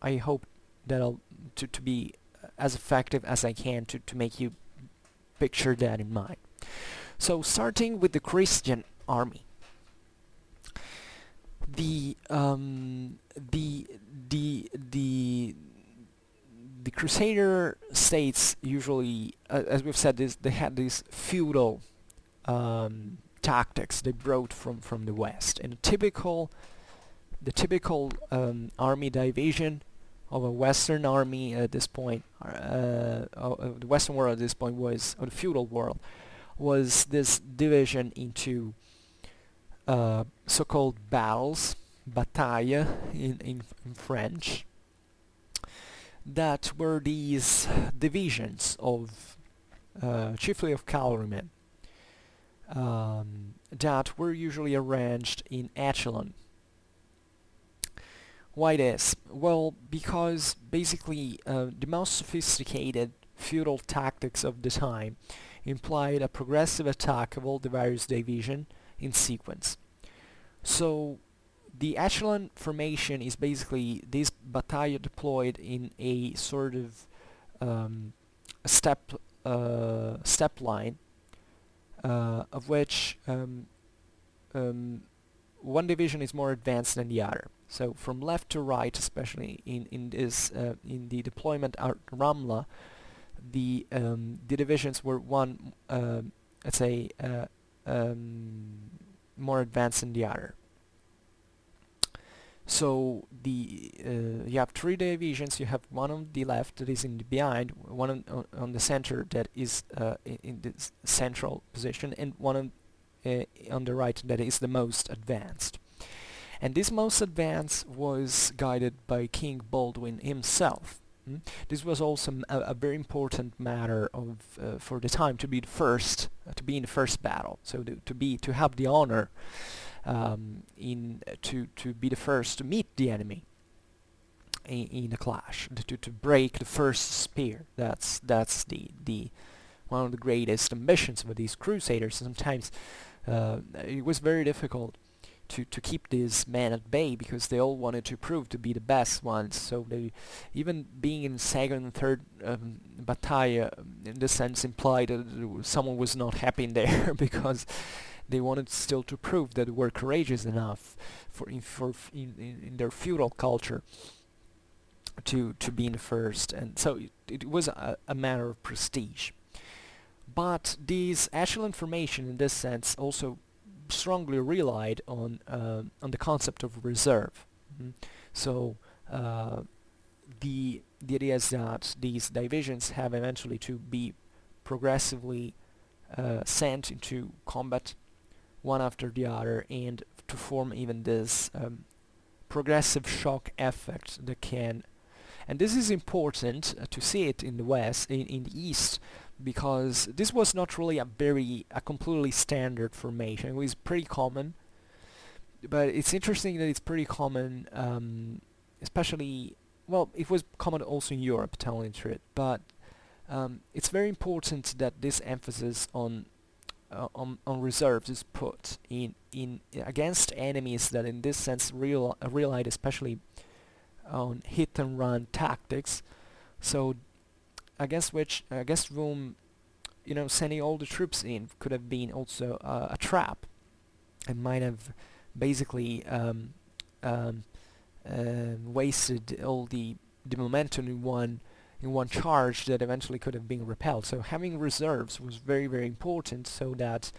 I hope that I'll to be as effective as I can to make you picture that in mind. So starting with the Christian army, the Crusader states usually, as we've said, they had these feudal tactics they brought from the West, and the typical army division of a Western army at this point, the Western world at this point was, or the feudal world, was this division into so-called battles, bataille in French, that were these divisions of chiefly of cavalrymen that were usually arranged in echelon. Why this? Well, because basically the most sophisticated feudal tactics of the time implied a progressive attack of all the various divisions in sequence. So the echelon formation is basically this battalion deployed in a sort of step line, of which one division is more advanced than the other. So from left to right, especially in the deployment at Ramla, the divisions were one, let's say, more advanced than the other. So you have three divisions. You have one on the left that is in the behind, one on the center that is in the central position, and one on the right that is the most advanced. And this most advanced was guided by King Baldwin himself. This was also a very important matter of for the time to be the first to be in the first battle. So to have the honor to be the first to meet the enemy in a clash, to break the first spear. That's the one of the greatest ambitions of these crusaders. Sometimes it was very difficult to keep these men at bay, because they all wanted to prove to be the best ones. So they, even being in second and third battalion, in this sense implied that someone was not happy in there because they wanted still to prove that they were courageous enough in their feudal culture to be in the first. And so it was a matter of prestige. But this echelon formation in this sense also strongly relied on the concept of reserve. So the idea is that these divisions have eventually to be progressively sent into combat one after the other, and to form even this progressive shock effect that can, and this is important to see it in the West, in the East, because this was not really a completely standard formation. It was pretty common, but it's interesting that it's pretty common, especially, well, it was common also in Europe, telling the truth, but it's very important that this emphasis on reserves is put in against enemies that in this sense relied especially on hit and run tactics. So against whom, sending all the troops in could have been also a trap, and might have basically wasted all the momentum in one charge that eventually could have been repelled. So having reserves was very, very important, so that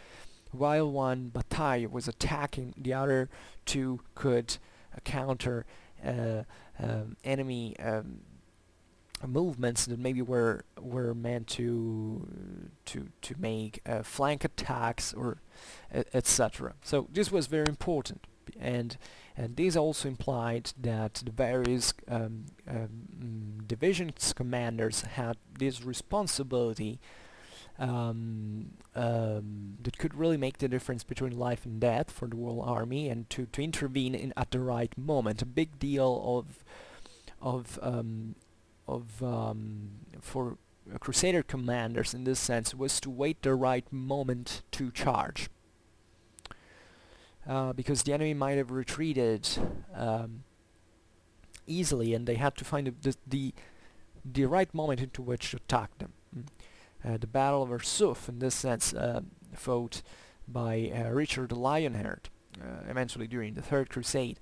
while one battalion was attacking, the other two could counter enemy movements that maybe were meant to make flank attacks or etc. So this was very important, and this also implied that the various divisions commanders had this responsibility that could really make the difference between life and death for the whole army, and to intervene at the right moment. A big deal for Crusader commanders in this sense was to wait the right moment to charge, because the enemy might have retreated easily, and they had to find the right moment into which to attack them. The Battle of Arsuf, in this sense, fought by Richard the Lionheart, eventually during the Third Crusade,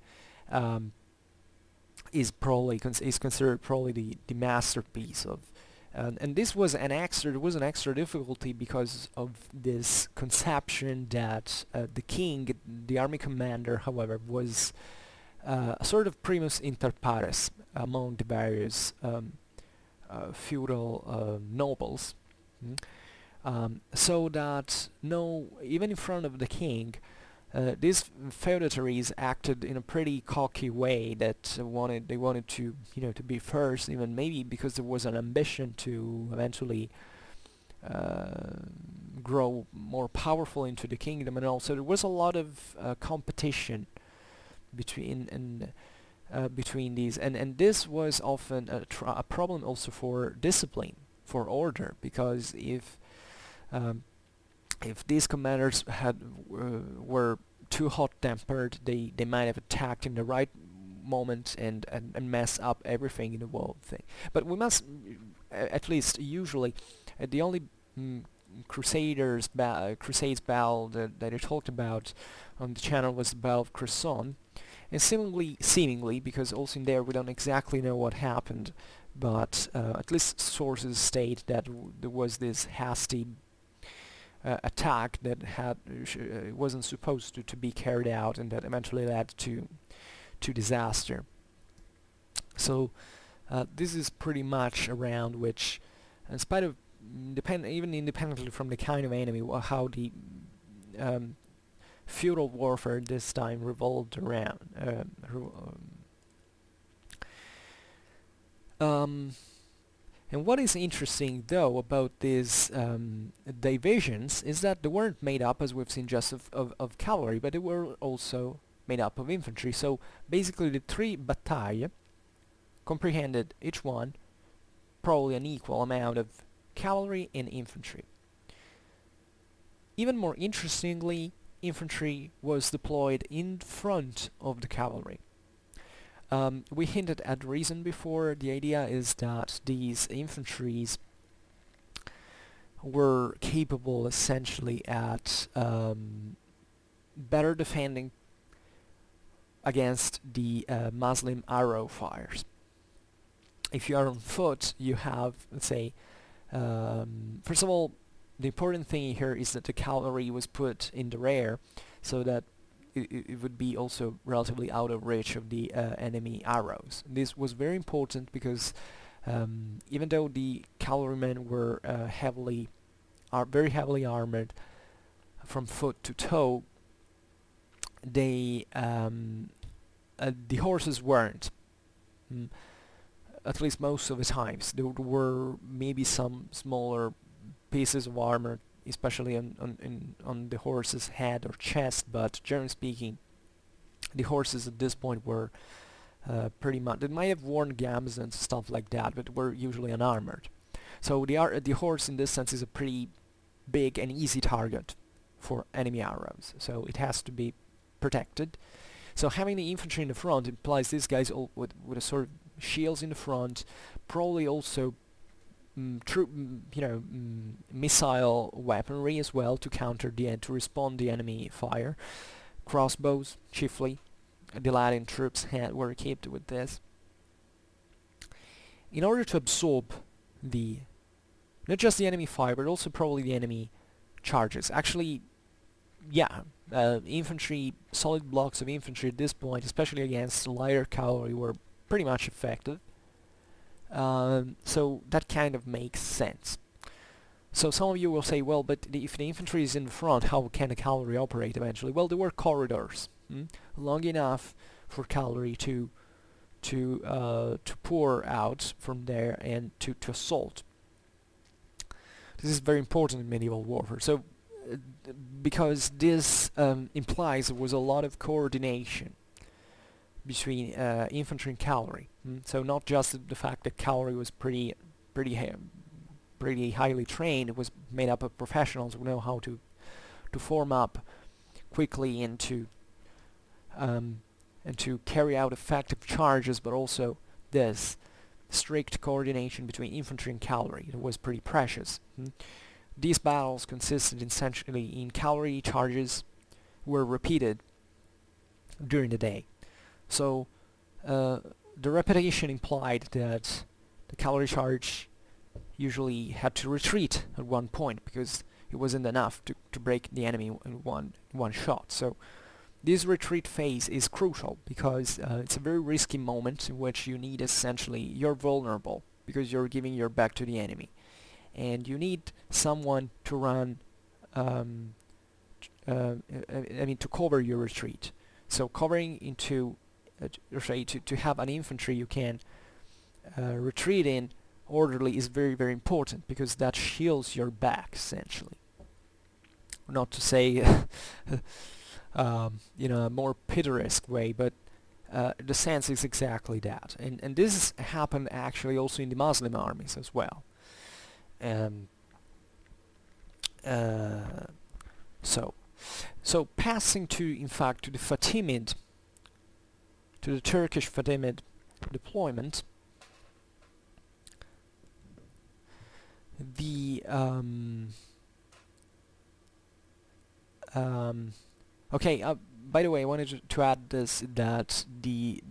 is considered probably the masterpiece of, and this was an extra difficulty because of this conception that the king, the army commander, however, was a sort of primus inter pares among the various feudal nobles, so that even in front of the king, these feudatories acted in a pretty cocky way, that they wanted to to be first, even maybe because there was an ambition to eventually grow more powerful into the kingdom, and also there was a lot of competition between these, and this was often a problem also for discipline, for order, because if these commanders were too hot-tempered, they might have attacked in the right moment and mess up everything in the whole thing. But we must, at least usually, the only crusades battle that I talked about on the channel was the Battle of Cresson, and seemingly, because also in there we don't exactly know what happened, but at least sources state that there was this hasty attack that wasn't supposed to be carried out, and that eventually led to disaster. So this is pretty much around which, in spite of even independently from the kind of enemy, how the feudal warfare this time revolved around. And what is interesting, though, about these divisions is that they weren't made up, as we've seen, just of cavalry, but they were also made up of infantry. So basically the three battalions comprehended each one probably an equal amount of cavalry and infantry. Even more interestingly, infantry was deployed in front of the cavalry. We hinted at the reason before. The idea is that these infantries were capable essentially at better defending against the Muslim arrow fires. If you are on foot, you have, let's say, first of all, the important thing here is that the cavalry was put in the rear so that it would be also relatively out of reach of the enemy arrows. This was very important because even though the cavalrymen were very heavily armored from foot to toe, the horses weren't. At least most of the times. There were maybe some smaller pieces of armor, especially on the horse's head or chest, but generally speaking, the horses at this point were pretty much... They might have worn gams and stuff like that, but were usually unarmored. So the horse in this sense is a pretty big and easy target for enemy arrows, so it has to be protected. So having the infantry in the front implies these guys all with a sort of shields in the front, probably also missile weaponry as well to counter to respond the enemy fire. Crossbows, chiefly. The Latin troops were equipped with this. In order to absorb not just the enemy fire, but also probably the enemy charges. Actually, yeah, infantry, solid blocks of infantry at this point, especially against lighter cavalry, were pretty much effective. So that kind of makes sense. So some of you will say, well, but if the infantry is in the front, how can the cavalry operate eventually? Well, there were corridors long enough for cavalry to pour out from there and to assault. This is very important in medieval warfare. So because this implies there was a lot of coordination between infantry and cavalry. So not just the fact that cavalry was pretty highly trained. It was made up of professionals who know how to form up quickly and to carry out effective charges, but also this strict coordination between infantry and cavalry. It was pretty precious. These battles consisted essentially in cavalry charges were repeated during the day. So the repetition implied that the cavalry charge usually had to retreat at one point because it wasn't enough to break the enemy in one shot. So this retreat phase is crucial because it's a very risky moment in which you need essentially... You're vulnerable because you're giving your back to the enemy. And you need someone to run... to cover your retreat. So covering into... to have an infantry you can retreat in orderly is very, very important because that shields your back, essentially. Not to say... a more picturesque way, but the sense is exactly that. And this happened actually also in the Muslim armies as well. So passing in fact to the Turkish Fatimid deployment, okay, by the way, I wanted to add this, that the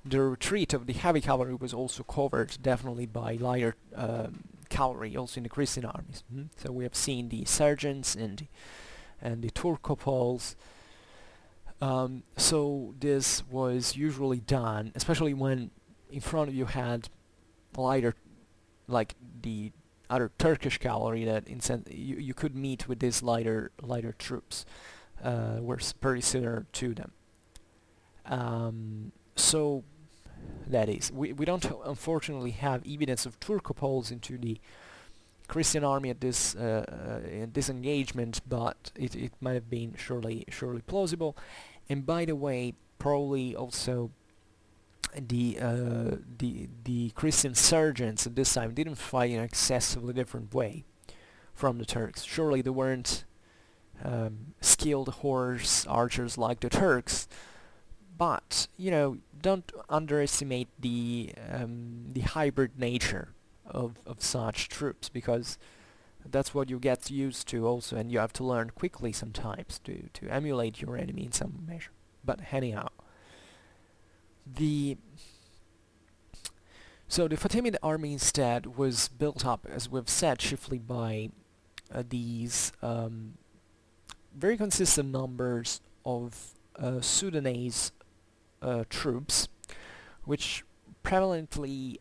retreat of the heavy cavalry was also covered definitely by lighter cavalry, also in the Christian armies. So we have seen the sergeants and the Turkopoles. So this was usually done, especially when in front of you had lighter, like the other Turkish cavalry that you could meet with these lighter troops were pretty similar to them. So that is, we don't unfortunately have evidence of Turkopoles into the Christian army at this in this engagement, but it might have been surely plausible. And by the way, probably also the Christian sergeants at this time didn't fight in an excessively different way from the Turks. Surely they weren't skilled horse archers like the Turks. But don't underestimate the hybrid nature of such troops, because that's what you get used to also, and you have to learn quickly sometimes to emulate your enemy in some measure. But anyhow, the Fatimid army instead was built up, as we've said, chiefly by these very consistent numbers of Sudanese troops, which prevalently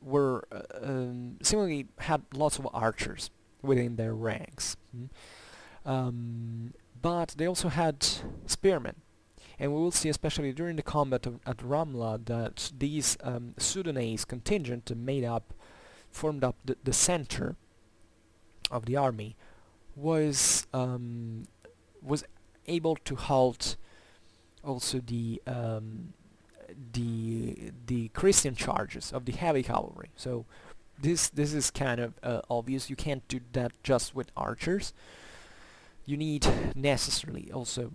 were similarly had lots of archers within their ranks. But they also had spearmen, and we will see, especially during the combat at Ramla, that these Sudanese contingent formed up the center of the army, was able to halt also the Christian charges of the heavy cavalry. So this is kind of obvious. You can't do that just with archers. You need necessarily also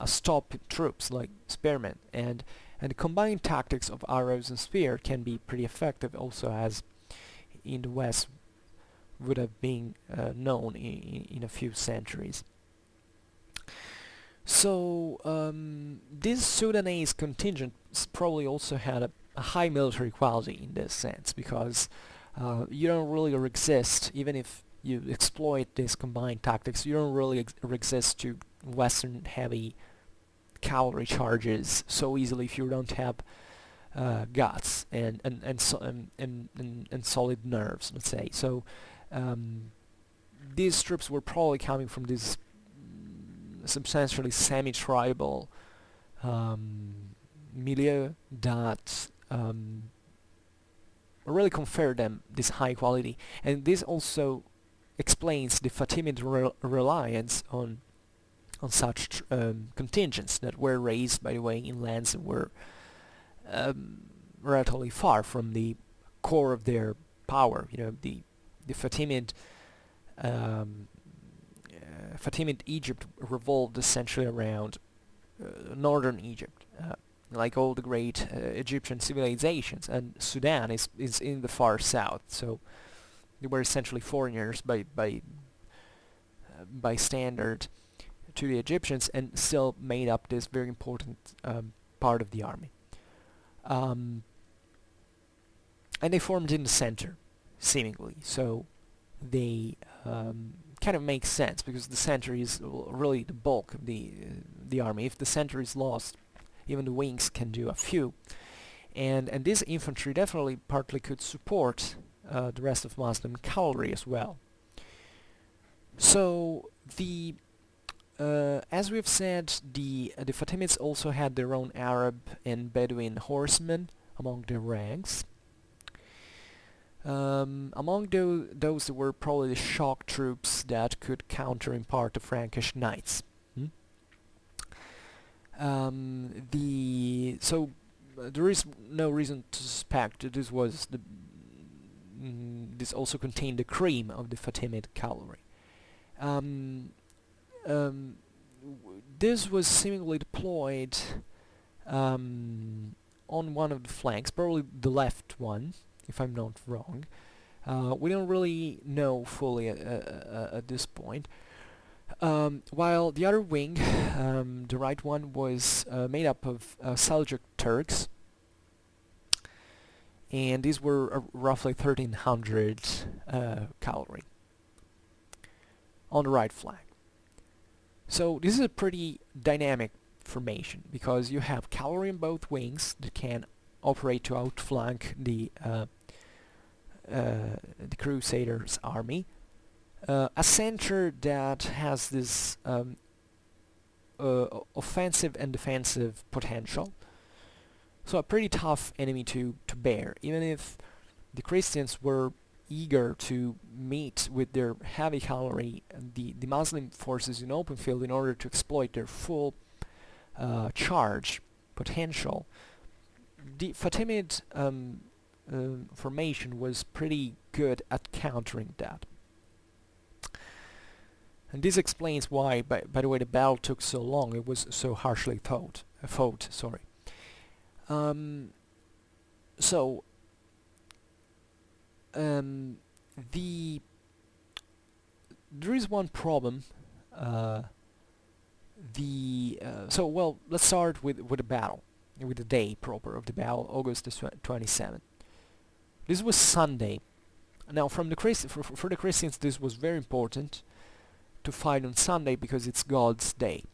stop troops like spearmen, and the combined tactics of arrows and spear can be pretty effective also, as in the West would have been known in a few centuries. So this Sudanese contingent probably also had a high military quality in this sense, because you don't really resist, even if you exploit these combined tactics, you don't really resist to Western heavy cavalry charges so easily if you don't have guts and solid nerves, let's say. So these troops were probably coming from this substantially semi-tribal milieu that really conferred them this high quality, and this also explains the Fatimid reliance on such contingents that were raised, by the way, in lands that were relatively far from the core of their power. The Fatimid Egypt revolved essentially around northern Egypt, like all the great Egyptian civilizations, and Sudan is in the far south. So they were essentially foreigners by standard to the Egyptians, and still made up this very important part of the army. And they formed in the center, seemingly. So they kind of makes sense, because the center is really the bulk of the army. If the center is lost, even the wings can do a few. And this infantry definitely partly could support the rest of Muslim cavalry as well. So as we've said, the Fatimids also had their own Arab and Bedouin horsemen among their ranks. Among those there were probably the shock troops that could counter in part the Frankish knights. There is no reason to suspect that this also contained the cream of the Fatimid cavalry. This was seemingly deployed on one of the flanks, probably the left one, if I'm not wrong. We don't really know fully at this point. While the other wing, the right one, was made up of Seljuk Turks, and these were roughly 1,300 cavalry on the right flank. So this is a pretty dynamic formation, because you have cavalry in both wings that can operate to outflank the Crusaders' army, a center that has this offensive and defensive potential. So a pretty tough enemy to bear, even if the Christians were eager to meet with their heavy cavalry the Muslim forces in open field in order to exploit their full charge potential. The Fatimid formation was pretty good at countering that. And this explains why, by the way, the battle took so long. It was so harshly fought. Sorry. So the there is one problem. So well, let's start with the battle, with the day proper of the battle, August the 27th. This was Sunday. Now, for the Christians, this was very important to fight on Sunday because it's God's day.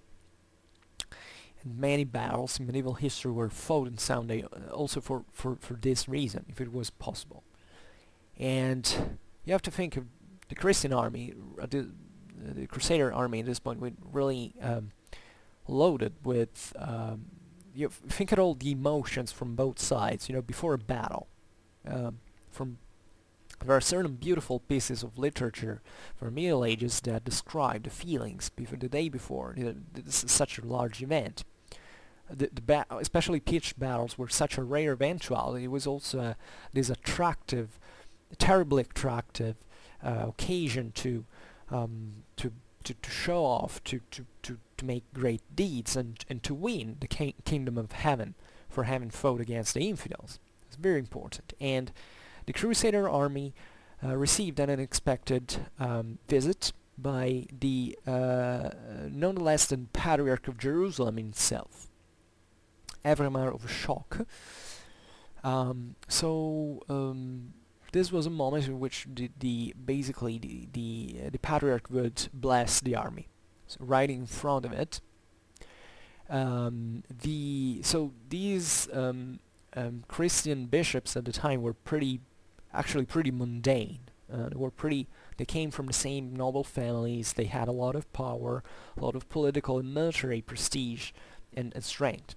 And many battles in medieval history were fought on Sunday, also for this reason, if it was possible. And you have to think of the Christian army, the Crusader army at this point, with really loaded with. You think of all the emotions from both sides. Before a battle, there are certain beautiful pieces of literature from the Middle Ages that describe the feelings before the day before. This is such a large event. Especially pitched battles were such a rare eventuality. It was also this attractive, terribly attractive occasion to show off, to make great deeds, and to win the kingdom of heaven for having fought against the infidels. It's very important. And the Crusader army received an unexpected visit by the nonetheless the Patriarch of Jerusalem himself. Every matter of a shock. This was a moment in which the Patriarch would bless the army. So right in front of it. These Christian bishops at the time were pretty mundane. They came from the same noble families. They had a lot of power, a lot of political and military prestige and strength.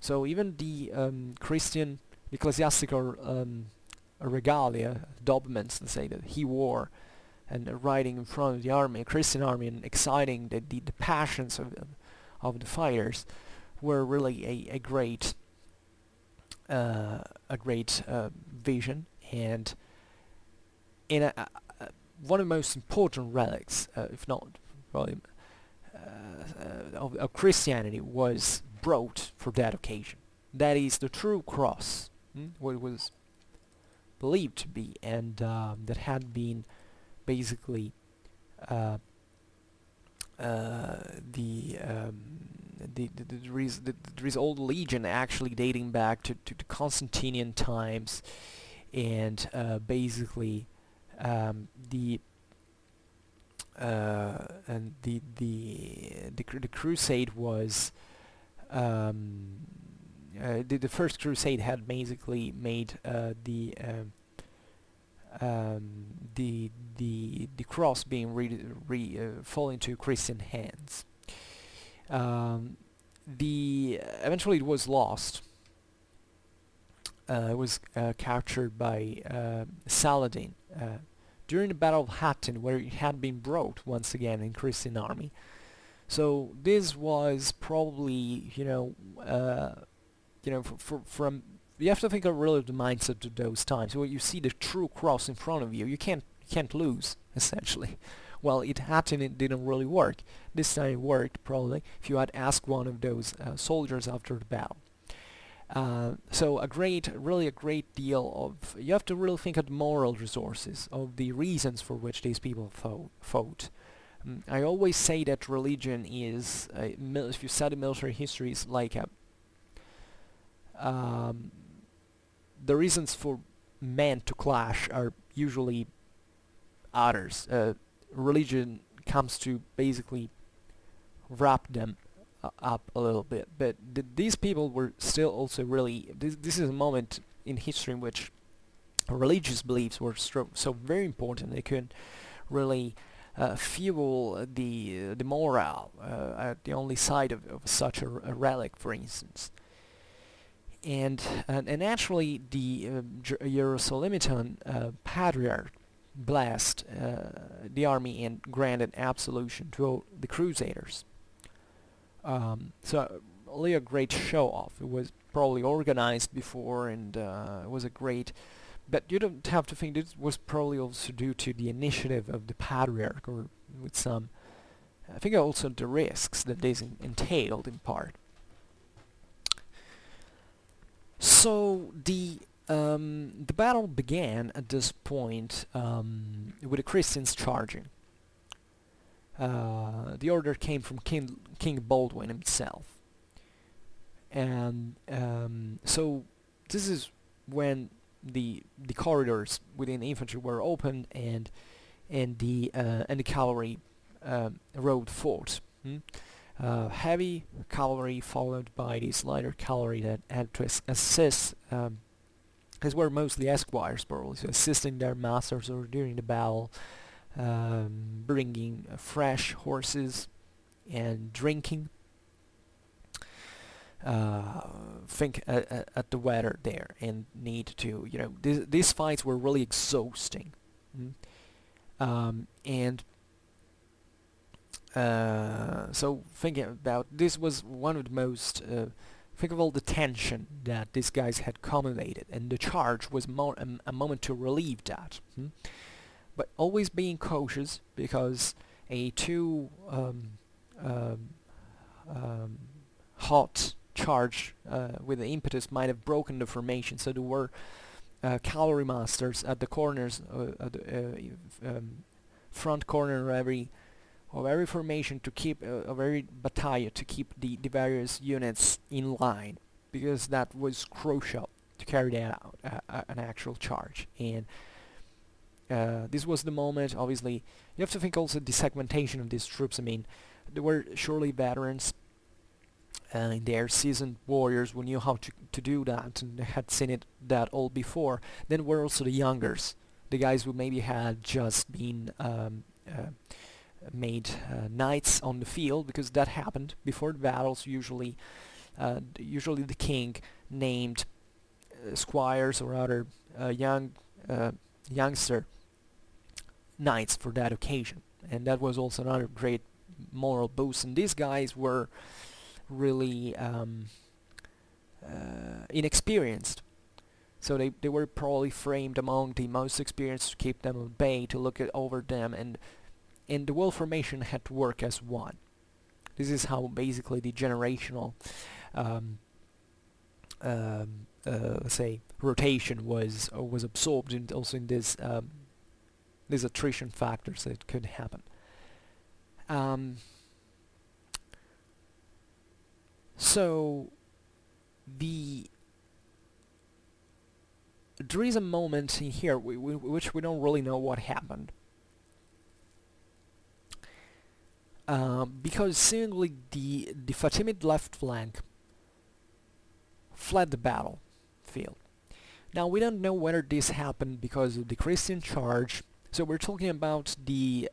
So even the Christian ecclesiastical regalia, documents, let's say, that he wore, and riding in front of the army, Christian army, and exciting the passions of the fighters, were really a great vision, and in one of the most important relics, if not probably, of Christianity was brought for that occasion. That is the true cross, what it was believed to be, and that had been basically there is old legend actually dating back to the Constantinian times, and basically the crusade was the first crusade had basically made the cross being fall into Christian hands. Eventually it was lost. It was captured by Saladin during the Battle of Hattin, where it had been brought once again in Christian army. So this was probably, from you have to think of really the mindset of those times. When you see the true cross in front of you, you can't lose, essentially. Well, it didn't really work. This time it worked, probably, if you had asked one of those soldiers after the battle. So a great deal of, you have to really think of the moral resources, of the reasons for which these people fought. I always say that religion is, if you study military history, is like the reasons for men to clash are usually others. Religion comes to basically wrap them up a little bit, but these people were still also really, this is a moment in history in which religious beliefs were so very important. They could really fuel the morale at the only side of such a relic, for instance. And naturally the Jerusalemitan Patriarch blessed the army and granted absolution to the Crusaders. So really a great show-off. It was probably organized before, and it was a great But you don't have to think this was probably also due to the initiative of the Patriarch, or with some, I think also the risks that this entailed in part. So the battle began at this point with the Christians charging. The order came from King Baldwin himself, and so this is when the corridors within the infantry were opened, and the cavalry rode forth. Heavy cavalry followed by this lighter cavalry that had to assist. These were mostly esquires, probably, so assisting their masters or during the battle, bringing fresh horses and drinking. Think at the weather there, and need to, these fights were really exhausting. And so thinking about this was one of the most think of all the tension that these guys had accumulated, and the charge was more a moment to relieve that. But always being cautious, because a too hot charge with the impetus might have broken the formation. So there were cavalry masters at the corners, at the front corner of every formation, to keep of every battalion, to keep the various units in line, because that was crucial to carry that out, an actual charge. And this was the moment. Obviously, you have to think also the segmentation of these troops. I mean, there were surely veterans in there, seasoned warriors who knew how to do that and had seen that all before. Then were also the youngers, the guys who maybe had just been made knights on the field, because that happened before the battles. Usually the king named squires or other youngster knights for that occasion, and that was also another great moral boost. And these guys were really inexperienced, so they were probably framed among the most experienced to keep them at bay, to look over them, and the whole formation had to work as one. This is how basically the generational let's say rotation was absorbed, and also in this these attrition factors that could happen. So there is a moment in here which we don't really know what happened, because seemingly the Fatimid left flank fled the battlefield. Now we don't know whether this happened because of the Christian charge. So we're talking about the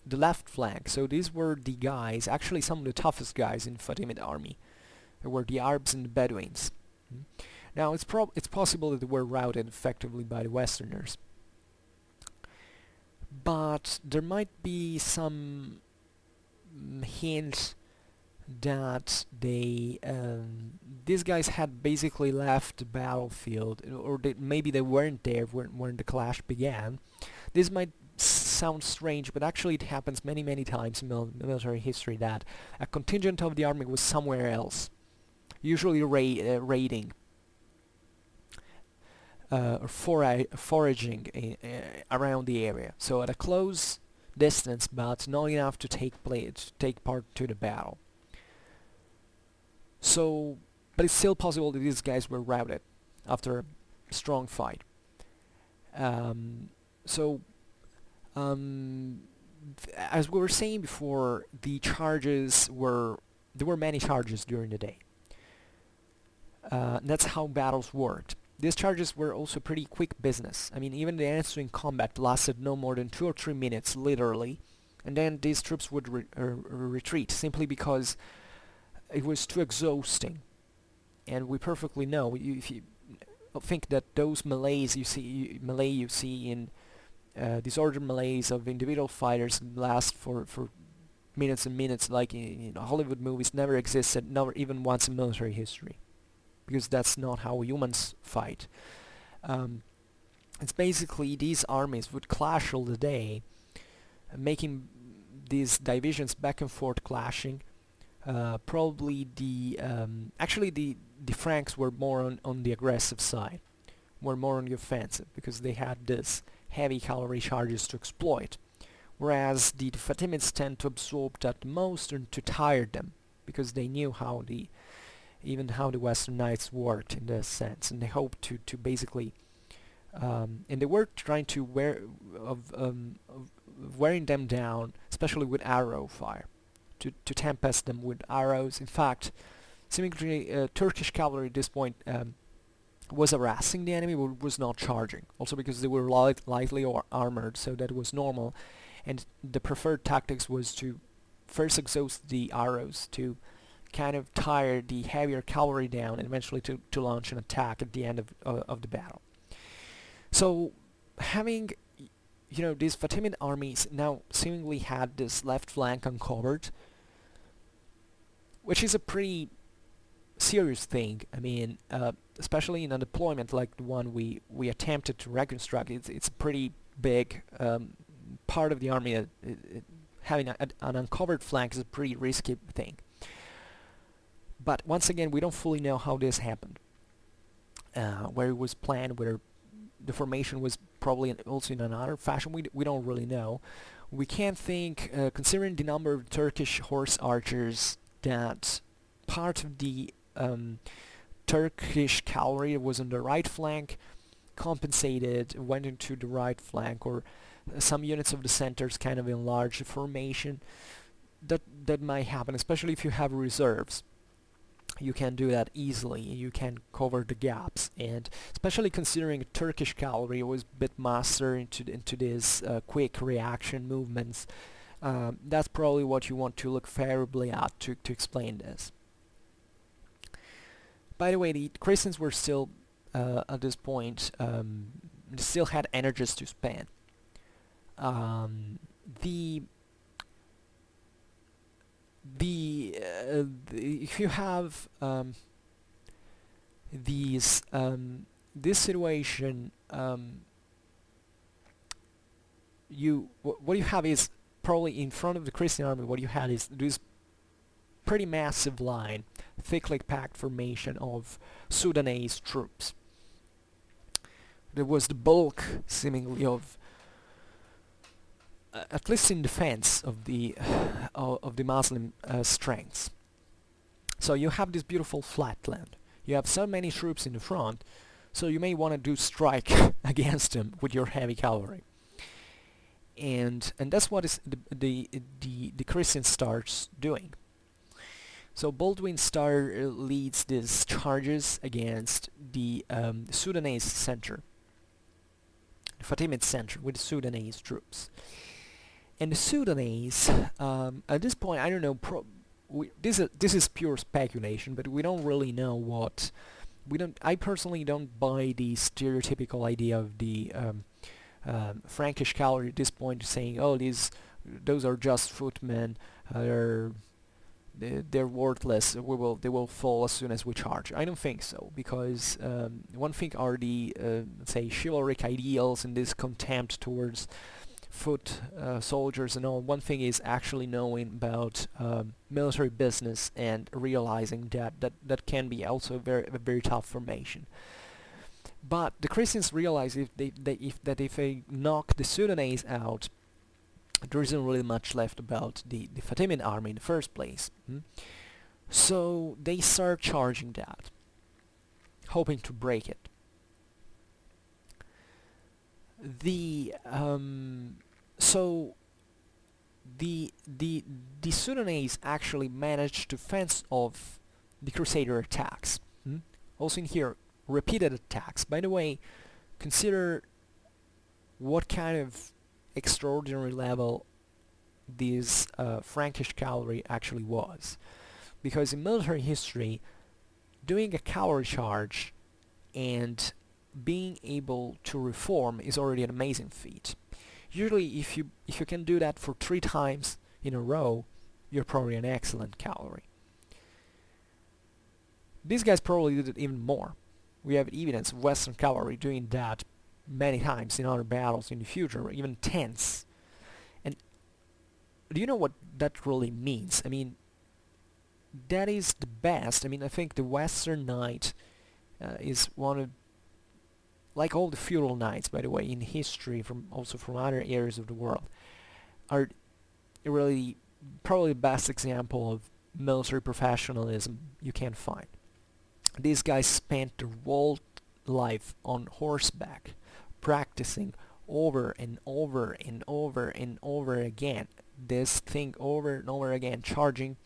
left flank. So these were the guys, actually some of the toughest guys in Fatimid army. They were the Arabs and the Bedouins. Now it's possible that they were routed effectively by the Westerners, but there might be some hint that these guys had basically left the battlefield, or maybe they weren't there when the clash began. This might sound strange, but actually it happens many times in military history that a contingent of the army was somewhere else, usually raiding or foraging around the area, so at a close distance, but not enough to take part to the battle. So, but it's still possible that these guys were routed after a strong fight. As we were saying before, there were many charges during the day. That's how battles worked. These charges were also pretty quick business. I mean, even the ensuing combat lasted no more than 2 or 3 minutes, literally, and then these troops would retreat, simply because it was too exhausting. And we perfectly know, if you think that those melees you see in disordered melees of individual fighters last for minutes and minutes, like in Hollywood movies, never existed, never even once in military history, because that's not how humans fight. It's basically these armies would clash all the day, making these divisions back and forth clashing. Probably the Franks were more on the aggressive side, were more on the offensive because they had this heavy cavalry charges to exploit, whereas the Fatimids tend to absorb that most and to tire them because they knew even how the Western Knights worked in this sense, and they hoped to basically and they were trying to wearing them down, especially with arrow fire, to tempest them with arrows. In fact, seemingly Turkish cavalry at this point was harassing the enemy, but was not charging. Also because they were lightly armored, so that was normal. And the preferred tactics was to first exhaust the arrows to kind of tire the heavier cavalry down, and eventually to launch an attack at the end of the battle. So having these Fatimid armies now seemingly had this left flank uncovered, which is a pretty serious thing. I mean, especially in a deployment like the one we attempted to reconstruct, it's a pretty big part of the army. Having an uncovered flank is a pretty risky thing. But once again, we don't fully know how this happened, where it was planned, whether the formation was probably also in another fashion. We don't really know. We can't think, considering the number of Turkish horse archers, that part of the Turkish cavalry was on the right flank, compensated, went into the right flank, or some units of the centers kind of enlarged the formation. That might happen, especially if you have reserves. You can do that easily. You can cover the gaps, and especially considering Turkish cavalry was a bit master into these quick reaction movements. That's probably what you want to look favorably at to explain this. By the way, the Christians were still at this point still had energies to spend. If you have this situation, what you have is probably in front of the Christian army. What you had is this pretty massive line, thickly packed formation of Sudanese troops. There was the bulk, seemingly, of at least in defense of the Muslim strengths. So you have this beautiful flatland. You have so many troops in the front, so you may want to do strike against them with your heavy cavalry. And that's what is the Christian starts doing. So Baldwin leads these charges against the Sudanese center, the Fatimid center, with the Sudanese troops. And the Sudanese, at this point, I don't know. This is pure speculation, but we don't really know what. I personally don't buy the stereotypical idea of the Frankish cavalry at this point, saying, "Oh, those are just footmen. They're worthless. They will fall as soon as we charge." I don't think so, because one thing are the let's say chivalric ideals and this contempt towards foot soldiers and all. One thing is actually knowing about military business and realizing that can be also a very tough formation. But the Christians realize if they knock the Sudanese out, there isn't really much left about the Fatimid army in the first place. So they start charging that, hoping to break it. The Sudanese actually managed to fence off the Crusader attacks. Also in here, repeated attacks. By the way, consider what kind of extraordinary level this Frankish cavalry actually was. Because in military history, doing a cavalry charge and being able to reform is already an amazing feat. Usually if you can do that for 3 times in a row, you're probably an excellent cavalry. These guys probably did it even more. We have evidence of Western cavalry doing that many times in other battles in the future, even tense. And do you know what that really means? I mean, that is the best. I mean, I think the Western Knight is one of, like all the feudal knights, by the way, in history, also from other areas of the world, are really probably the best example of military professionalism you can find. These guys spent their whole life on horseback, practicing over and over and over and over again. This thing over and over again, charging,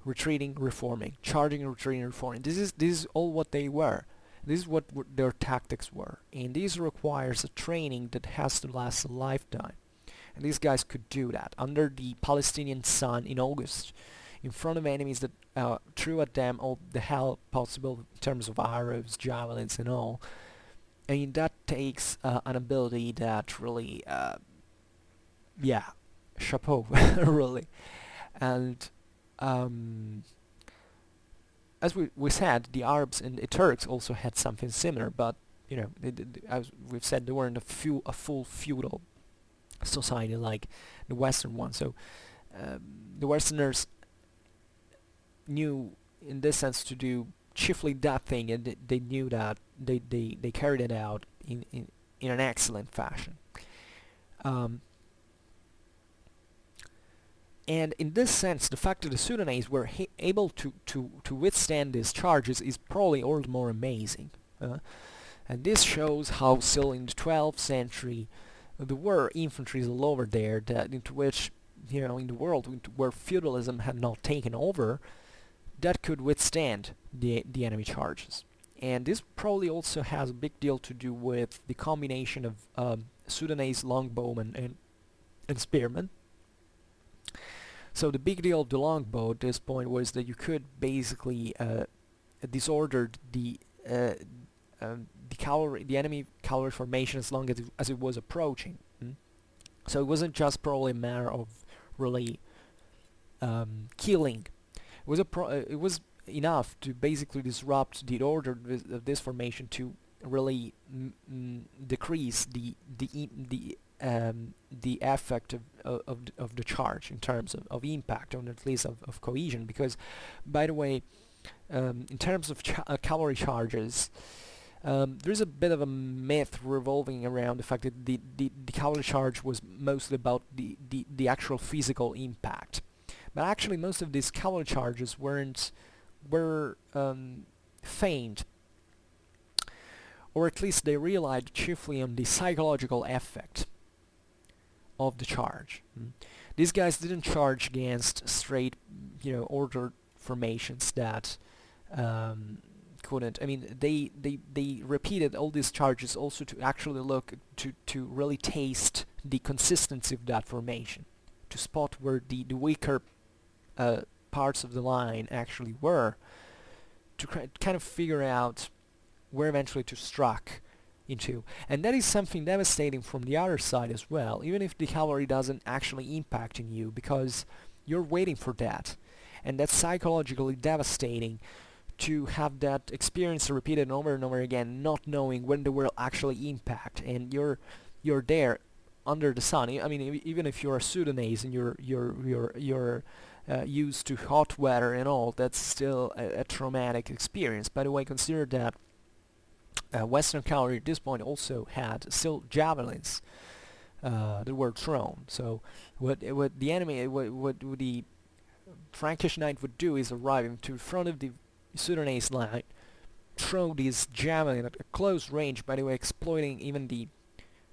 retreating, reforming, charging, retreating, reforming. This is all what they were. This is what their tactics were, and this requires a training that has to last a lifetime. And these guys could do that under the Palestinian sun in August, in front of enemies that threw at them all the hell possible in terms of arrows, javelins, and all. I mean, that takes an ability that really, yeah, chapeau, really. And as we said, the Arabs and the Turks also had something similar, but you know, as we've said, they weren't a full feudal society like the Western one. So the Westerners knew, in this sense, to do chiefly that thing, and they knew that they carried it out in an excellent fashion. And in this sense, the fact that the Sudanese were able to withstand these charges is probably all the more amazing. And this shows how still in the 12th century there were infantries all over there that into which, you know, in the world where feudalism had not taken over, that could withstand the enemy charges. And this probably also has a big deal to do with the combination of Sudanese longbowen and spearmen. So the big deal of the longbow at this point was that you could basically disorder the cavalry, the enemy cavalry formation as long as it was approaching. So it wasn't just probably a matter of really killing. It was enough to basically disrupt the order of this formation to really decrease the effect of the charge in terms of impact, or at least of cohesion. Because, by the way, in terms of cavalry charges, there's a bit of a myth revolving around the fact that the cavalry charge was mostly about the actual physical impact. But actually, most of these cavalry charges were feigned, or at least they relied chiefly on the psychological effect of the charge. These guys didn't charge against straight, ordered formations that couldn't. I mean, they repeated all these charges also to actually look to really taste the consistency of that formation, to spot where the weaker parts of the line actually were, to kind of figure out where eventually to strike into. And that is something devastating from the other side as well, even if the cavalry doesn't actually impact in you, because you're waiting for that. And that's psychologically devastating, to have that experience repeated over and over again, not knowing when they will actually impact, and you're there under the sun. I mean, even if you're a Sudanese and you're used to hot weather and all, that's still a traumatic experience. By the way, consider that Western cavalry at this point also had still javelins that were thrown. So what the enemy, what the Frankish knight would do is arrive into front of the Sudanese line, throw these javelin at a close range, by the way, exploiting even the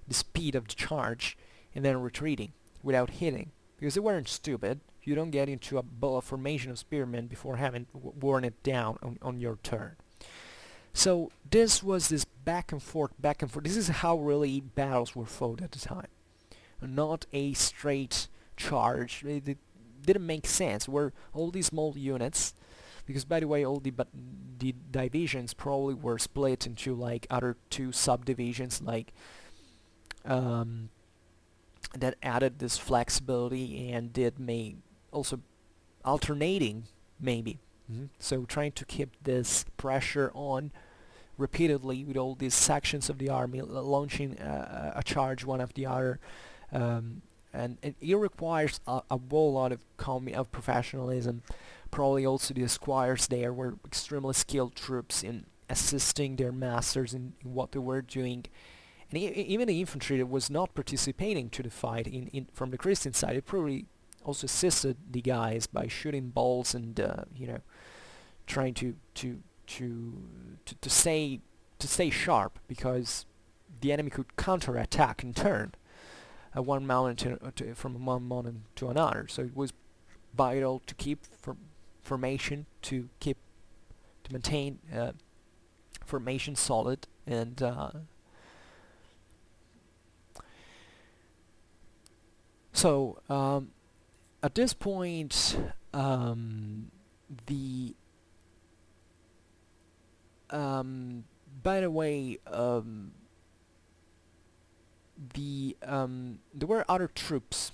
speed of the charge, and then retreating without hitting, because they weren't stupid. You don't get into a formation of spearmen before having worn it down on your turn. So this was this back and forth. This is how really battles were fought at the time, not a straight charge. It didn't make sense. Were all these small units, because by the way, all the divisions probably were split into like other two subdivisions, like that added this flexibility and did make also alternating maybe. So trying to keep this pressure on repeatedly with all these sections of the army launching a charge one after the other, and it requires a whole lot of professionalism. Probably also the squires there were extremely skilled troops in assisting their masters in what they were doing. And even the infantry that was not participating to the fight from the Christian side, it probably also assisted the guys by shooting balls and trying to stay sharp, because the enemy could counterattack in turn one mountain from one mountain to another. So it was vital to keep formation, to maintain formation solid, and so at this point, the by the way, there were other troops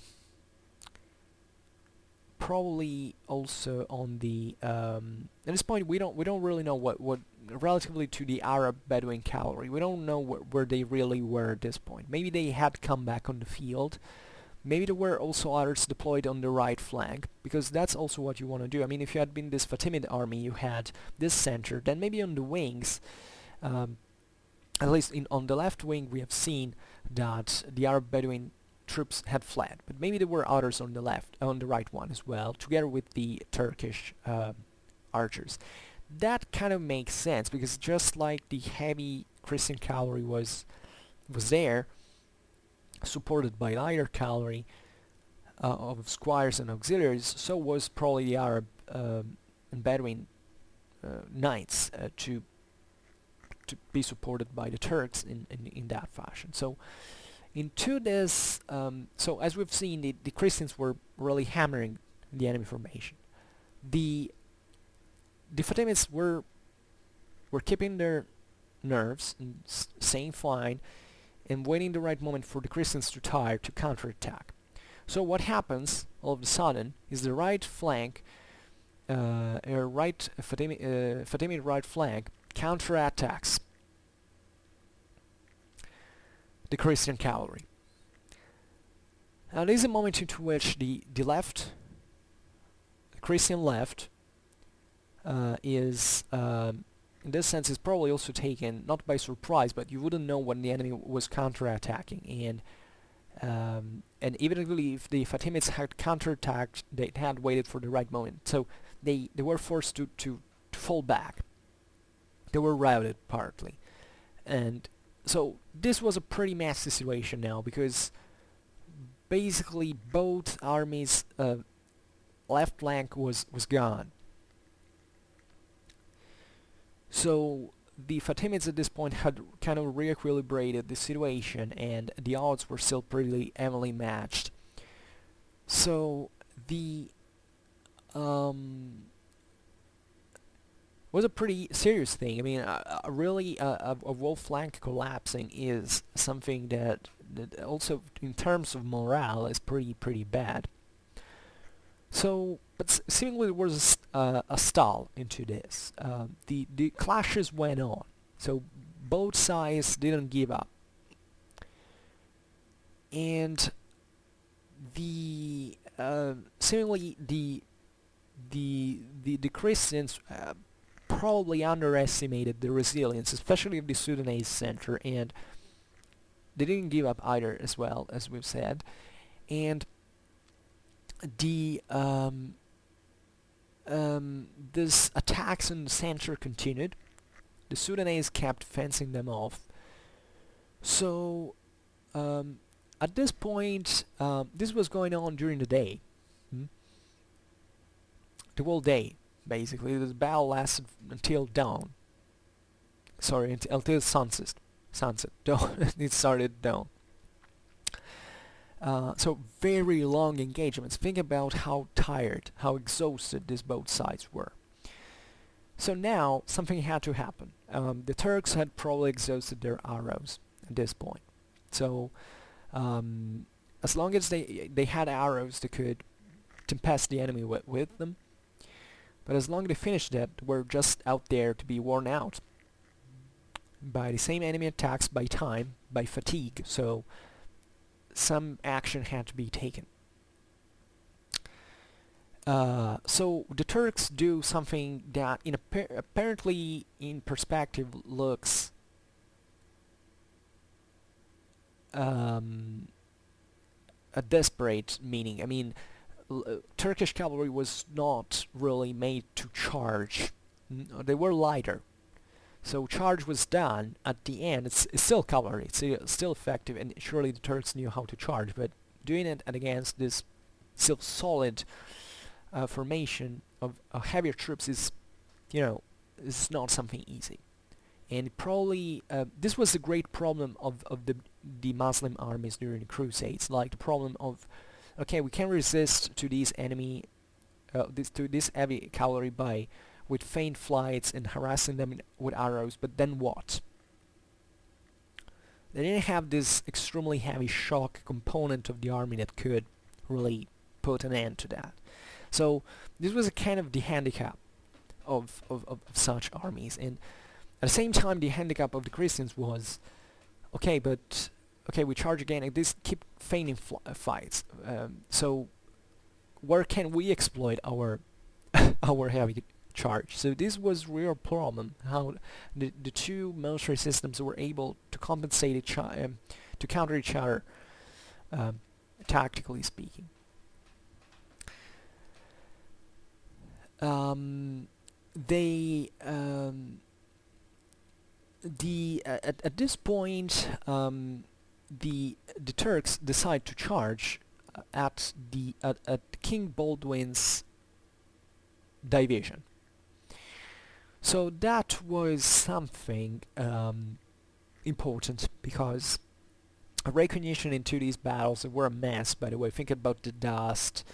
probably also on the at this point we don't really know what relatively to the Arab Bedouin cavalry, we don't know where they really were at this point. Maybe they had come back on the field. Maybe there were also others deployed on the right flank, because that's also what you want to do. I mean, if you had been this Fatimid army, you had this center, then maybe on the wings, at least on the left wing, we have seen that the Arab Bedouin troops had fled, but maybe there were others on the right one as well, together with the Turkish archers. That kind of makes sense, because just like the heavy Christian cavalry was there, supported by lighter cavalry of squires and auxiliaries, so was probably the Arab and Bedouin knights to be supported by the Turks in that fashion. So into this, so as we've seen, the Christians were really hammering the enemy formation. The Fatimids were keeping their nerves and staying fine, and waiting the right moment for the Christians to tire to counterattack. So what happens all of a sudden is the right flank, Fatimid right flank, counterattacks the Christian cavalry. Now there is a moment into which the Christian left, is in this sense is probably also taken not by surprise, but you wouldn't know when the enemy was counterattacking, and even if the Fatimids had counterattacked, they had waited for the right moment, so they were forced to fall back. They were routed partly, and so this was a pretty messy situation now, because basically both armies' left flank was gone. So the Fatimids at this point had kind of re-equilibrated the situation, and the odds were still pretty evenly matched. So the was a pretty serious thing. I mean, really a whole flank collapsing is something that also in terms of morale is pretty bad. So, but seemingly there was a stall into this. The clashes went on, so both sides didn't give up, and the seemingly the Christians probably underestimated the resilience, especially of the Sudanese center, and they didn't give up either, as well as we've said, and the this attacks on the center continued. The Sudanese kept fencing them off. So at this point, this was going on during the day, the whole day basically. The battle lasted until dawn. Sorry, until sunset. Dawn. It started at dawn. So very long engagements. Think about how tired, how exhausted these both sides were. So now something had to happen. The Turks had probably exhausted their arrows at this point. So as long as they had arrows, they could tempest the enemy with them. But as long as they finished that, were just out there to be worn out. by the same enemy attacks, by time, by fatigue, so some action had to be taken. So the Turks do something that apparently in perspective looks a desperate meaning. I mean, Turkish cavalry was not really made to charge. They were lighter. So charge was done at the end. It's still cavalry. It's still effective, and surely the Turks knew how to charge. But doing it against this still solid formation of heavier troops is, is not something easy. And probably this was the great problem of the Muslim armies during the Crusades, like the problem of, okay, we can resist to these enemy, to this heavy cavalry with feint flights and harassing them with arrows, but then what? They didn't have this extremely heavy shock component of the army that could really put an end to that. So this was a kind of the handicap of such armies, and at the same time the handicap of the Christians was, okay, we charge again, and this keep feigning fights. So where can we exploit our our heavy charge? So this was real problem, how the two military systems were able to compensate to counter each other, tactically speaking. At this point, the Turks decide to charge at King Baldwin's division. So that was something important, because recognition into these battles were a mess, by the way. Think about the dust,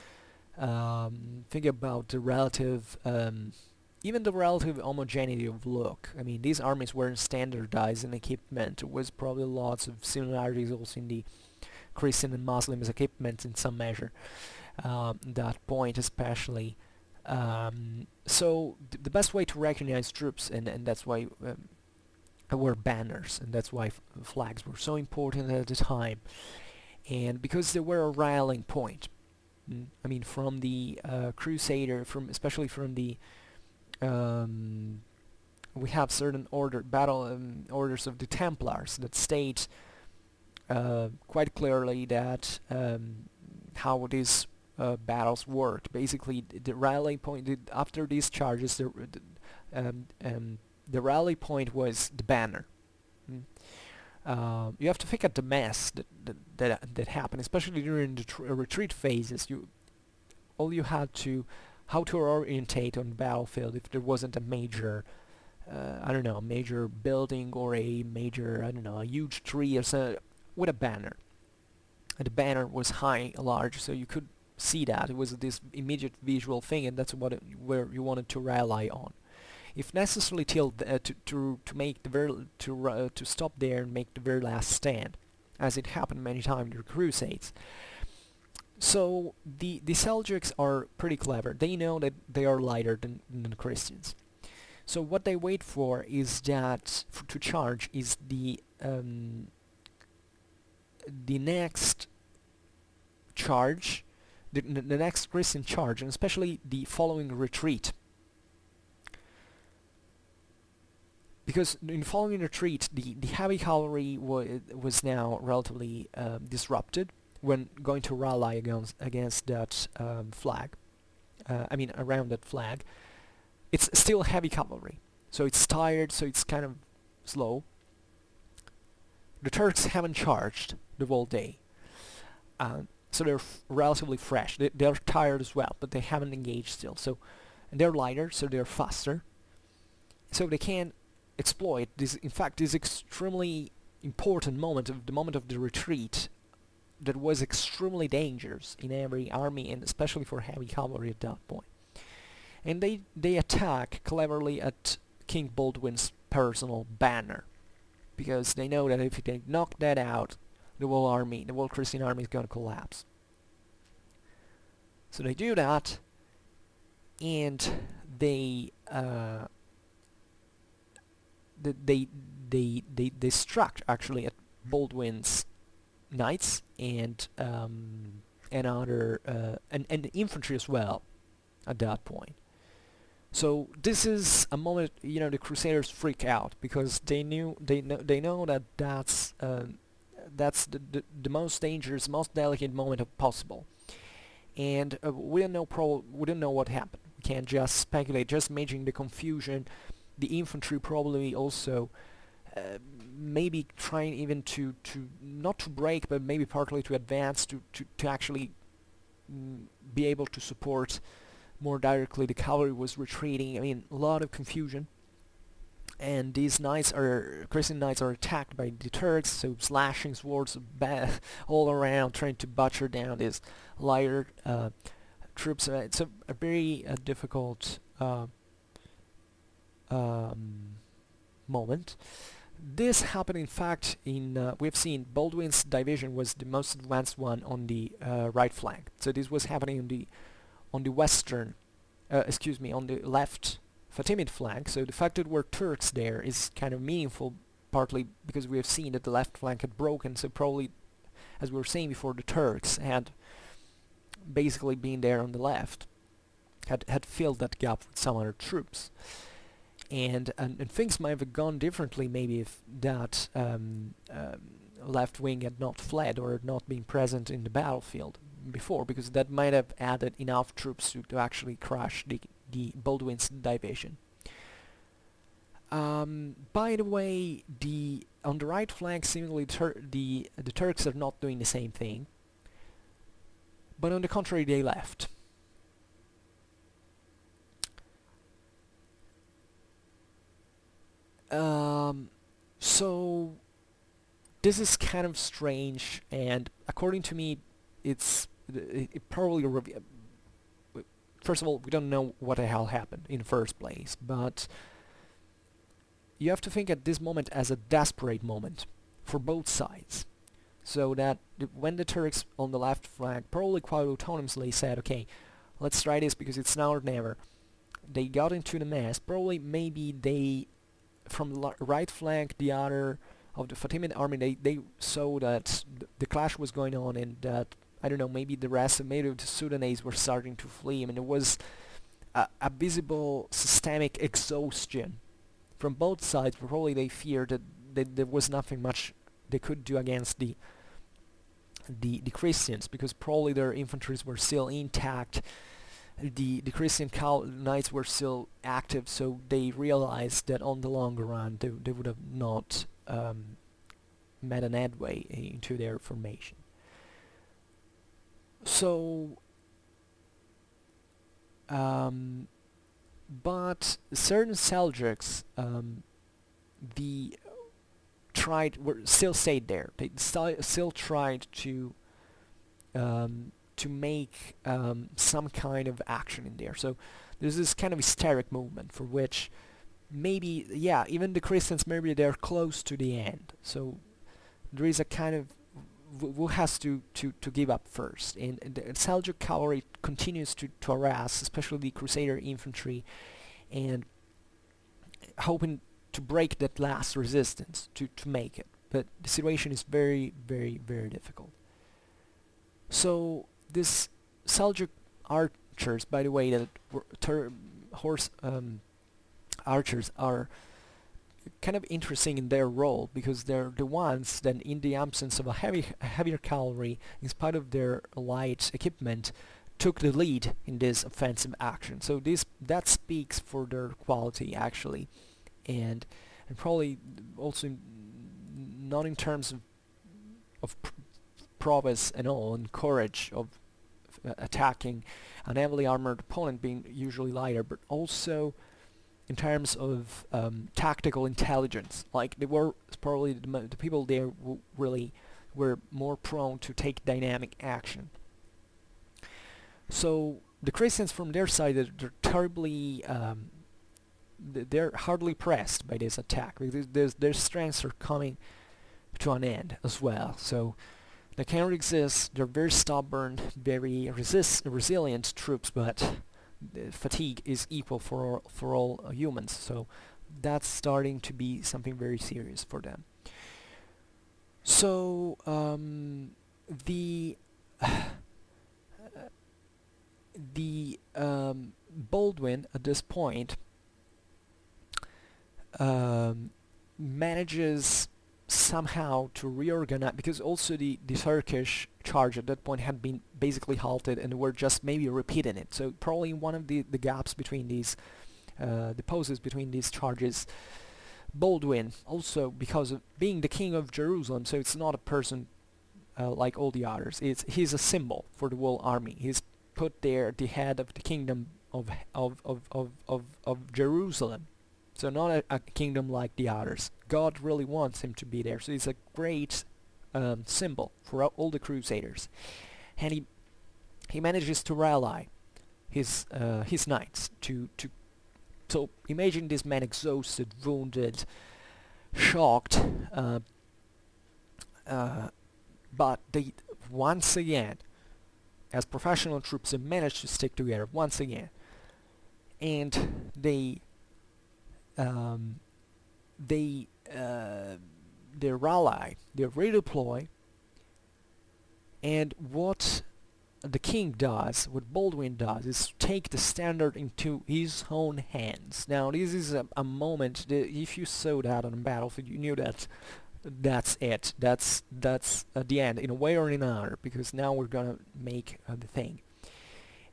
think about the relative even the relative homogeneity of look. I mean, these armies weren't standardized in equipment. There was probably lots of similarities also in the Christian and Muslim equipment in some measure. That point especially. So the best way to recognize troops, and that's why were banners, and that's why flags were so important at the time, and because they were a rallying point. I mean, from the Crusader, especially from the we have certain battle orders of the Templars that state quite clearly that how these battles worked. Basically, the rally point after these charges, the rally point was the banner. You have to think at the mess that happened, especially during the retreat phases. All you had to how to orientate on the battlefield if there wasn't a major, a major building or a major, a huge tree or so, with a banner. And the banner was high, large, so you could see that. It was this immediate visual thing, and that's where you wanted to rely on. If necessary, to make to stop there and make the very last stand, as it happened many times in the Crusades. So the Seljuks are pretty clever. They know that they are lighter than the Christians. So what they wait for is that to charge is the next charge, the next Christian charge, and especially the following retreat. Because in following retreat, the heavy cavalry was now relatively disrupted when going to rally against that flag. Around that flag. It's still heavy cavalry, so it's tired, so it's kind of slow. The Turks haven't charged the whole day, so they're relatively fresh. They're tired as well, but they haven't engaged still. So, and they're lighter, so they're faster. So they can exploit this. In fact, this extremely important moment the moment of the retreat, that was extremely dangerous in every army, and especially for heavy cavalry at that point. And they attack cleverly at King Baldwin's personal banner, because they know that if they knock that out, the whole Christian army is going to collapse. So they do that, and they they struck actually at Baldwin's knights and other and the infantry as well at that point. So this is a moment, the Crusaders freak out because they know that that's the most dangerous, most delicate moment possible, and we don't know what happened. We can't just speculate. Just imagining the confusion, the infantry probably also maybe trying even to not to break, but maybe partly to advance to actually be able to support more directly. The cavalry was retreating. I mean, a lot of confusion. And these Christian knights are attacked by the Turks, so slashing swords all around, trying to butcher down these lighter troops. It's a very difficult moment. This happened, in fact, we've seen Baldwin's division was the most advanced one on the right flank. So this was happening on the left Fatimid flank. So the fact that there were Turks there is kind of meaningful, partly because we have seen that the left flank had broken. So probably, as we were saying before, the Turks had basically been there on the left, had filled that gap with some other troops. And things might have gone differently maybe if that left wing had not fled or had not been present in the battlefield before, because that might have added enough troops to actually crush the Baldwin's division. By the way, on the right flank, seemingly the Turks are not doing the same thing, but on the contrary, they left. So this is kind of strange, and according to me, it probably first of all, we don't know what the hell happened in the first place, but you have to think at this moment as a desperate moment for both sides. So that when the Turks on the left flank probably quite autonomously said, okay, let's try this because it's now or never, they got into the mess. Probably maybe they, from the right flank, the other of the Fatimid army, they saw that the clash was going on, and that, I don't know, maybe the Sudanese were starting to flee. I mean, there was a visible systemic exhaustion from both sides. Probably they feared that there was nothing much they could do against the Christians, because probably their infantries were still intact. The Christian knights were still active, so they realized that on the longer run they would have not made an headway into their formation. So, but certain Seljuks, still stayed there. They still tried to make some kind of action in there. So there's this kind of hysteric movement for which maybe, yeah, even the Christians, maybe they're close to the end. So there is a kind of who has to give up first, and the Seljuk cavalry continues to harass, especially the Crusader infantry, and hoping to break that last resistance to make it. But the situation is very, very, very difficult. So this Seljuk archers, by the way, that horse archers are kind of interesting in their role, because they're the ones that, in the absence of a heavier cavalry, in spite of their light equipment, took the lead in this offensive action. So that speaks for their quality, actually, and probably also not in terms of prowess and all, and courage of attacking an heavily armored opponent being usually lighter, but also in terms of tactical intelligence. Like, they were probably the people there who really were more prone to take dynamic action. So the Christians, from their side, they're terribly they're hardly pressed by this attack, because their strengths are coming to an end as well. So they can resist. They're very stubborn, very resilient troops, but the fatigue is equal for all humans. So that's starting to be something very serious for them. So the Baldwin at this point manages somehow to reorganize, because also the Turkish charge at that point had been basically halted and were just maybe repeating it. So probably one of the gaps between these, the pauses between these charges, Baldwin, also because of being the king of Jerusalem, so it's not a person like all the others. He's a symbol for the whole army. He's put there the head of the kingdom of Jerusalem. So not a kingdom like the others. God really wants him to be there. So he's a great symbol for all the crusaders, and he manages to rally his knights to. So imagine this man exhausted, wounded, shocked, but they once again, as professional troops, they managed to stick together once again, and they rally, they redeploy, and what the king does, what Baldwin does, is take the standard into his own hands. Now this is a moment that if you saw that on a battlefield, you knew that that's it, that's the end, in a way or in another, because now we're gonna make the thing.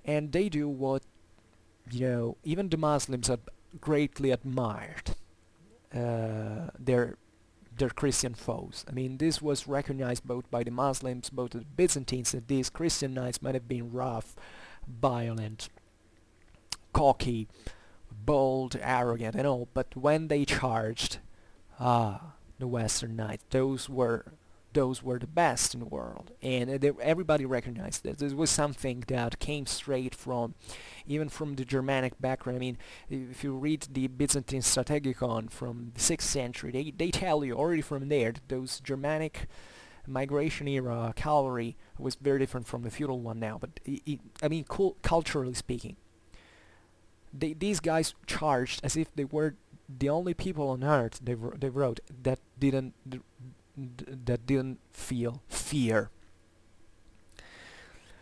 And they do what, even the Muslims had greatly admired their Christian foes. I mean, this was recognized both by the Muslims, both the Byzantines, that these Christian knights might have been rough, violent, cocky, bold, arrogant, and all, but when they charged, the Western knights, those were the best in the world, and everybody recognized that. This was something that came straight from, even from the Germanic background. I mean, if you read the Byzantine Strategicon from the 6th century, they tell you already from there that those Germanic migration era cavalry was very different from the feudal one now. But I mean, culturally speaking, these guys charged as if they were the only people on earth, they wrote, that didn't feel fear.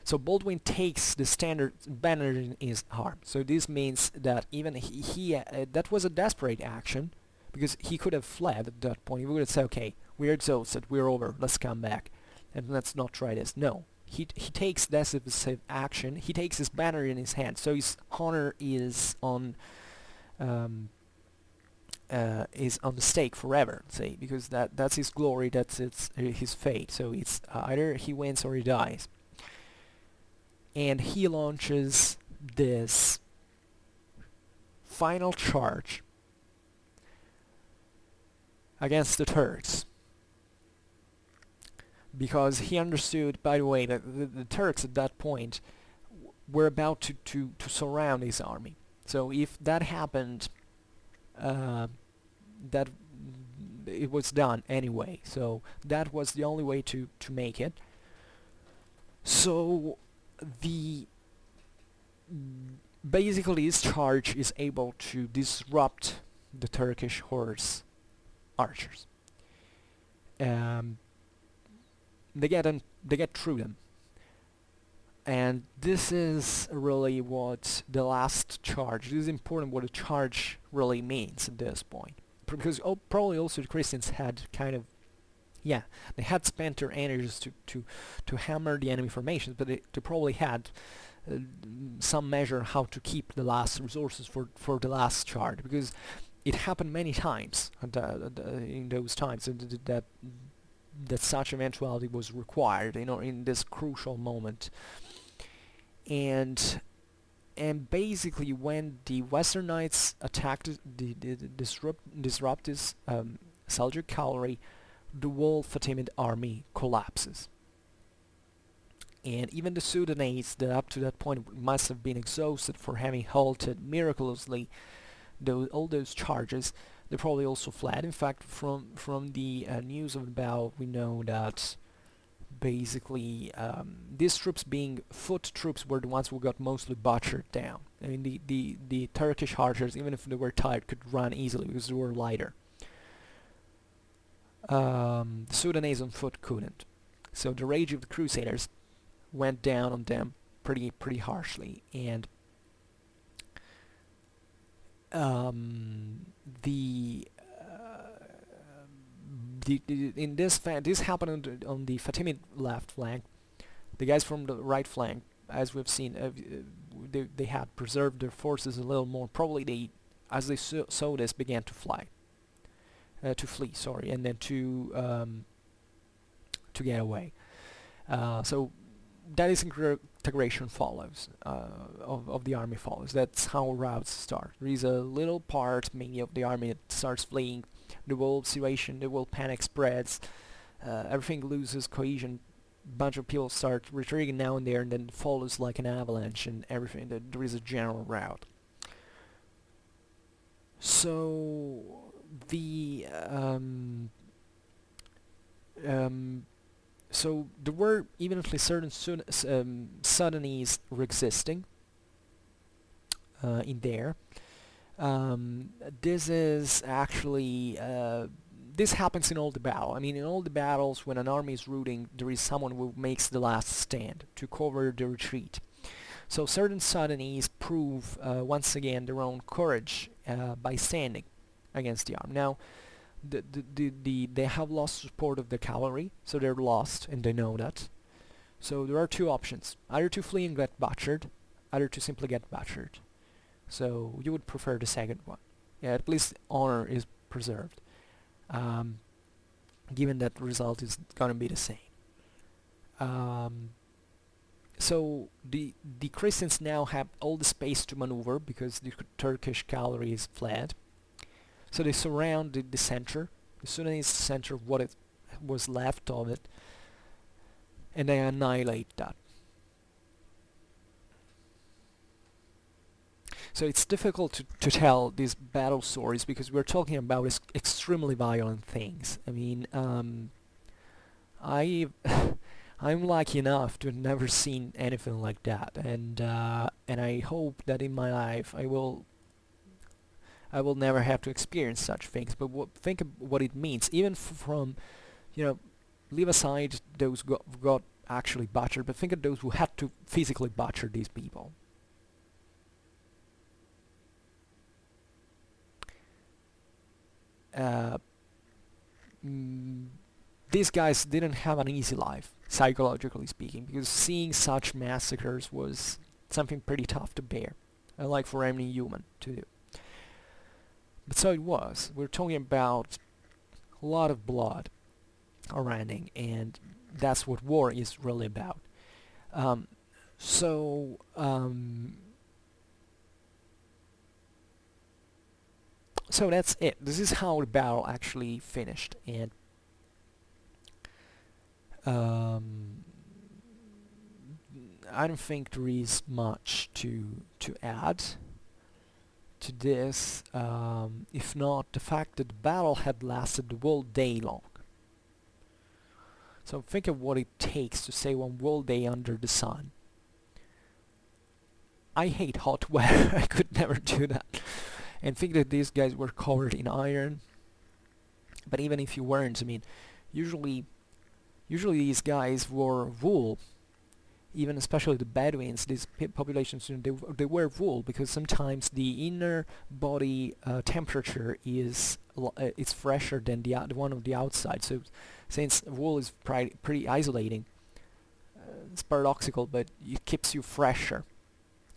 So Baldwin takes the standard banner in his arm. So this means that even he that was a desperate action, because he could have fled at that point. He would have said, okay, we're exhausted, we're over, let's come back, and let's not try this. No, he takes decisive action. He takes his banner in his hand. So his honor is on the stake forever, say, because that's his glory, that's his fate. So it's either he wins or he dies. And he launches this final charge against the Turks, because he understood, by the way, that the Turks at that point were about to surround his army. So if that happened, that it was done anyway. So that was the only way to make it. So basically this charge is able to disrupt the Turkish horse archers. They get through them. And this is really what the last charge, this is important what a charge really means at this point. Because probably also the Christians had kind of, they had spent their energies to hammer the enemy formations, but they probably had some measure how to keep the last resources for the last charge, because it happened many times in those times that such eventuality was required, in this crucial moment. And basically, when the Western Knights attacked disrupt this Seljuk cavalry, the whole Fatimid army collapses. And even the Sudanese, that up to that point must have been exhausted for having halted miraculously all those charges, they probably also fled. In fact, from the news of the battle, we know that basically these troops, being foot troops, were the ones who got mostly butchered down. I mean, the Turkish archers, even if they were tired, could run easily because they were lighter. The Sudanese on foot couldn't. So the rage of the Crusaders went down on them pretty harshly, and the this happened on the Fatimid left flank. The guys from the right flank, as we've seen, they had preserved their forces a little more. Probably they, as they saw this, began to flee, sorry, and then to get away. So that is integration follows, of the army follows. That's how routes start. There is a little part, mainly of the army, that starts fleeing. The whole situation, the whole panic spreads. Everything loses cohesion. Bunch of people start retreating now and there, and then follows like an avalanche, and everything. There is a general rout. So the so there were evidently certain Sudanese resisting in there. This is actually this happens in all the battle. I mean, in all the battles, when an army is routing, there is someone who makes the last stand to cover the retreat. So certain Sudanese prove once again their own courage by standing against the army. Now, they have lost support of the cavalry, so they're lost, and they know that. So there are two options: either to flee and get butchered, either to simply get butchered. So you would prefer the second one. Yeah, at least honor is preserved, given that the result is gonna be the same. So the Christians now have all the space to maneuver because the Turkish cavalry is fled. So they surround the center, the Sudanese center, what it was left of it, and they annihilate that. So it's difficult to tell these battle stories because we're talking about extremely violent things. I mean, I'm lucky enough to have never seen anything like that, and I hope that in my life I will never have to experience such things. But think of what it means, even from, leave aside those who got actually butchered, but think of those who had to physically butcher these people. These guys didn't have an easy life, psychologically speaking, because seeing such massacres was something pretty tough to bear, like for any human to do. But so it was. We're talking about a lot of blood running, and that's what war is really about. So that's it. This is how the battle actually finished, and I don't think there is much to add to this, if not the fact that the battle had lasted the whole day long. So think of what it takes to stay one whole day under the sun. I hate hot weather. I could never do that. And think that these guys were covered in iron. But even if you weren't, I mean, usually these guys wore wool. Even especially the Bedouins, these populations, they wear wool because sometimes the inner body temperature is it's fresher than the one of the outside. So since wool is pretty isolating, it's paradoxical, but it keeps you fresher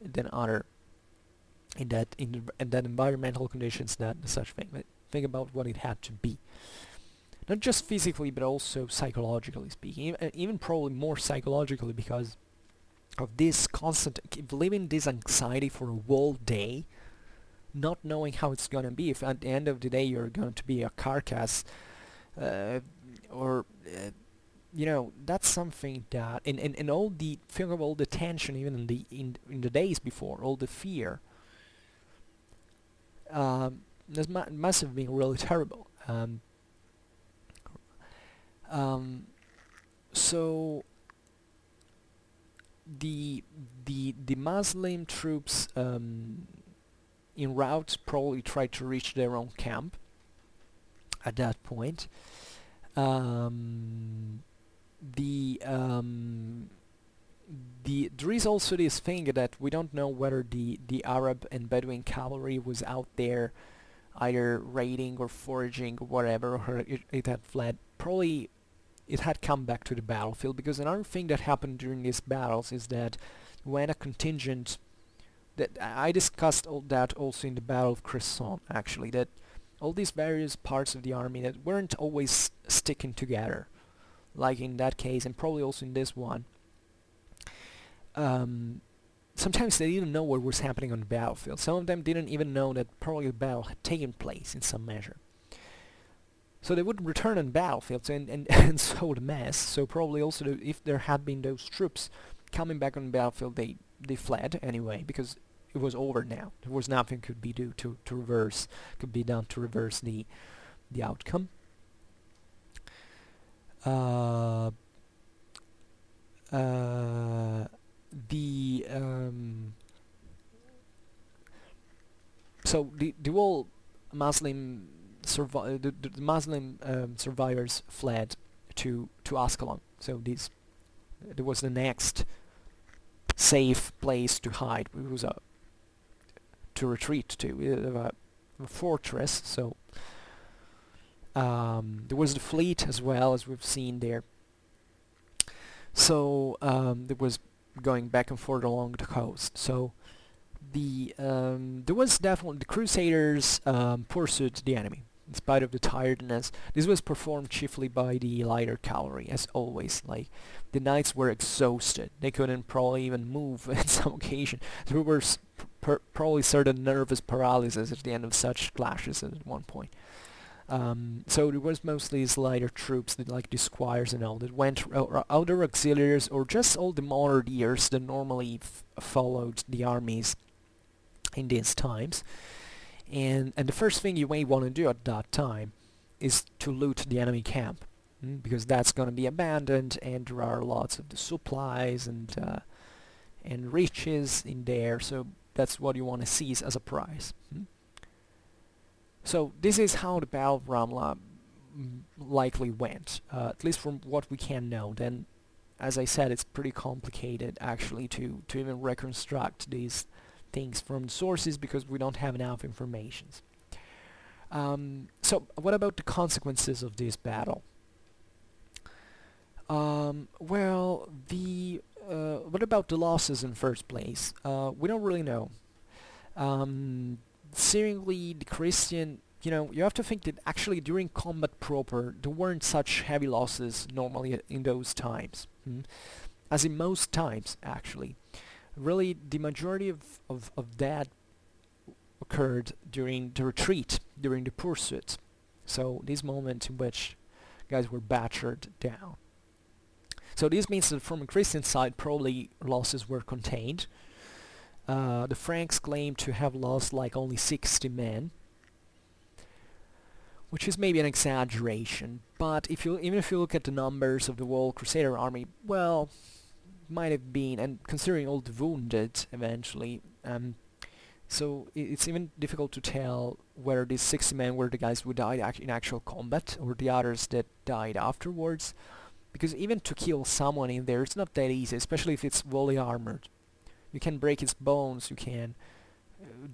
than other in that environmental conditions, that such thing. But think about what it had to be. Not just physically, but also psychologically speaking. Even probably more psychologically, because of this constant living this anxiety for a whole day, not knowing how it's gonna be. If at the end of the day you're going to be a carcass, or that's something that, and all the think of all the tension, even in the days before, all the fear. This must have been really terrible. So the Muslim troops en route probably tried to reach their own camp at that point. Um, the there is also this thing that we don't know whether the Arab and Bedouin cavalry was out there either raiding or foraging or whatever, or it had fled. Probably it had come back to the battlefield, because another thing that happened during these battles is that when a contingent, that I discussed all that also in the Battle of Cresson, actually, that all these various parts of the army that weren't always sticking together, like in that case and probably also in this one. Sometimes they didn't know what was happening on the battlefield. Some of them didn't even know that probably the battle had taken place in some measure. So they would return on battlefields and sow the mess. So probably also if there had been those troops coming back on the battlefield, they fled anyway, because it was over now. There was nothing could be done to reverse the outcome. The So the whole Muslim the Muslim survivors fled to Ascalon. So there was the next safe place to hide. It was to retreat to a fortress. So there was the fleet as well, as we've seen there. So there was going back and forth along the coast. So there was definitely the Crusaders pursued the enemy in spite of the tiredness. This was performed chiefly by the lighter cavalry, as always. Like, the knights were exhausted; they couldn't probably even move on some occasion. There were probably certain nervous paralysis at the end of such clashes at one point. So there was mostly these lighter troops, like the squires and all, that went, or other auxiliaries, or just all the monarchiers that normally followed the armies in these times. And the first thing you may want to do at that time is to loot the enemy camp, because that's going to be abandoned, and there are lots of the supplies and riches in there, so that's what you want to seize as a prize. So this is how the Battle of Ramla likely went, at least from what we can know. Then, as I said, it's pretty complicated actually to even reconstruct these things from sources, because we don't have enough information. So what about the consequences of this battle? Well, what about the losses in first place? We don't really know. Seemingly the Christian, you have to think that actually during combat proper, there weren't such heavy losses normally in those times. As in most times, actually. Really, the majority of that occurred during the retreat, during the pursuit. So these moments in which guys were battered down. So this means that from a Christian side, probably losses were contained. The Franks claim to have lost like only 60 men, which is maybe an exaggeration, but even if you look at the numbers of the whole Crusader army, well, might have been, and considering all the wounded eventually, so it's even difficult to tell whether these 60 men were the guys who died in actual combat, or the others that died afterwards, because even to kill someone in there, it's not that easy, especially if it's fully armored. You can break its bones, you can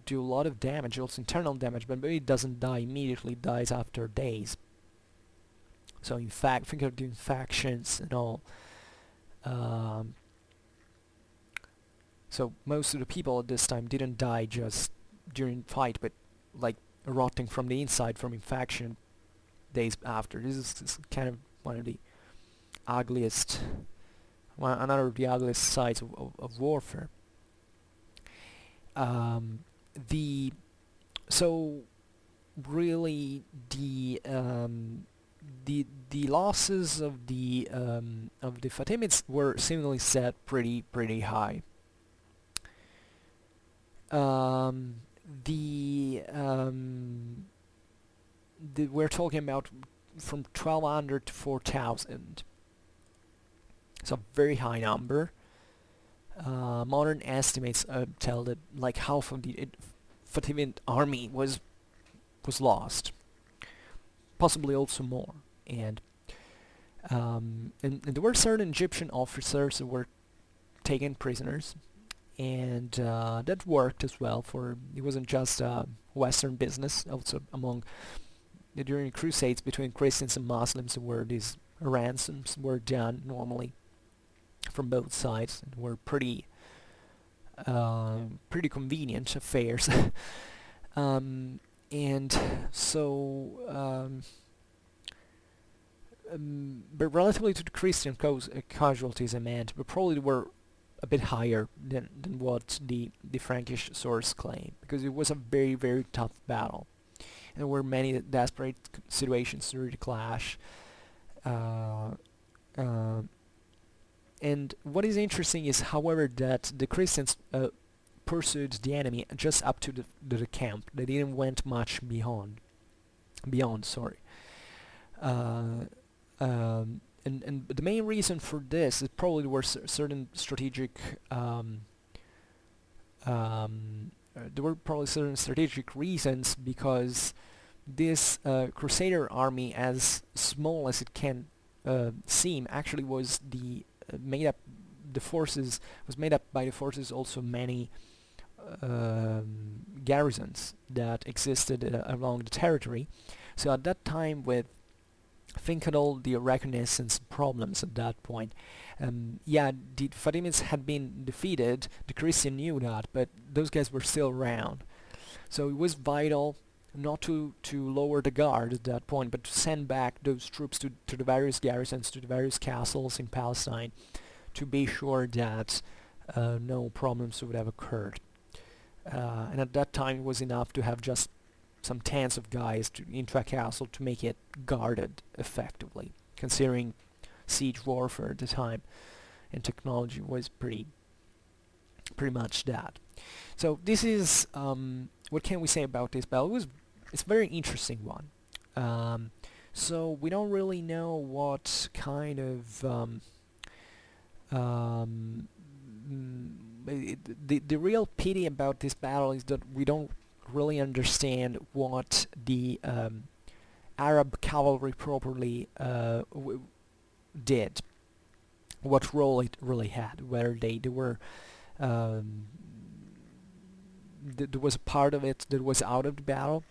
do a lot of damage, also internal damage, but maybe it doesn't die immediately, it dies after days. So in fact, think of the infections and all. So most of the people at this time didn't die just during fight, but like rotting from the inside from infection days after. This is kind of one of the ugliest, another of the ugliest sides of warfare. So really the losses of the Fatimids were seemingly set pretty high. We're talking about from 1200 to 4000. It's a very high number. Modern estimates tell that like half of the Fatimid army was lost, possibly also more. And there were certain Egyptian officers who were taken prisoners, and that worked as well. For it wasn't just Western business. Also among during crusades between Christians and Muslims, where these ransoms were done normally from both sides, and were pretty convenient affairs. And so, but relatively to the Christian casualties, I meant, but probably were a bit higher than what the Frankish source claim, because it was a very, very tough battle. And there were many desperate situations through the clash. And what is interesting is, however, that the Christians pursued the enemy just up to the camp. They didn't went much beyond. Sorry. And the main reason for this is probably there were certain strategic reasons, because this Crusader army, as small as it can seem, actually was made up by the forces also many garrisons that existed along the territory. So at that time, think at all the reconnaissance problems at that point. Yeah, the Fatimids had been defeated, the Christian knew that, but those guys were still around. So it was vital not to lower the guard at that point, but to send back those troops to the various garrisons, to the various castles in Palestine, to be sure that no problems would have occurred. And at that time it was enough to have just some tens of guys into a castle to make it guarded effectively, considering siege warfare at the time and technology was pretty much that. So this is what can we say about this battle? It's a very interesting one. So we don't really know what kind of the real pity about this battle is that we don't really understand what the Arab cavalry properly did, what role it really had, whether they were there was a part of it that was out of the battle,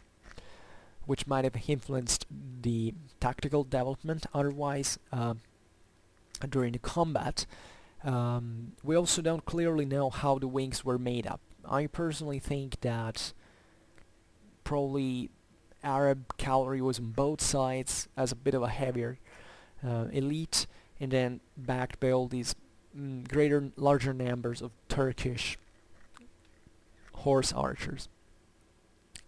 which might have influenced the tactical development otherwise during the combat. We also don't clearly know how the wings were made up. I personally think that probably Arab cavalry was on both sides as a bit of a heavier elite, and then backed by all these larger numbers of Turkish horse archers.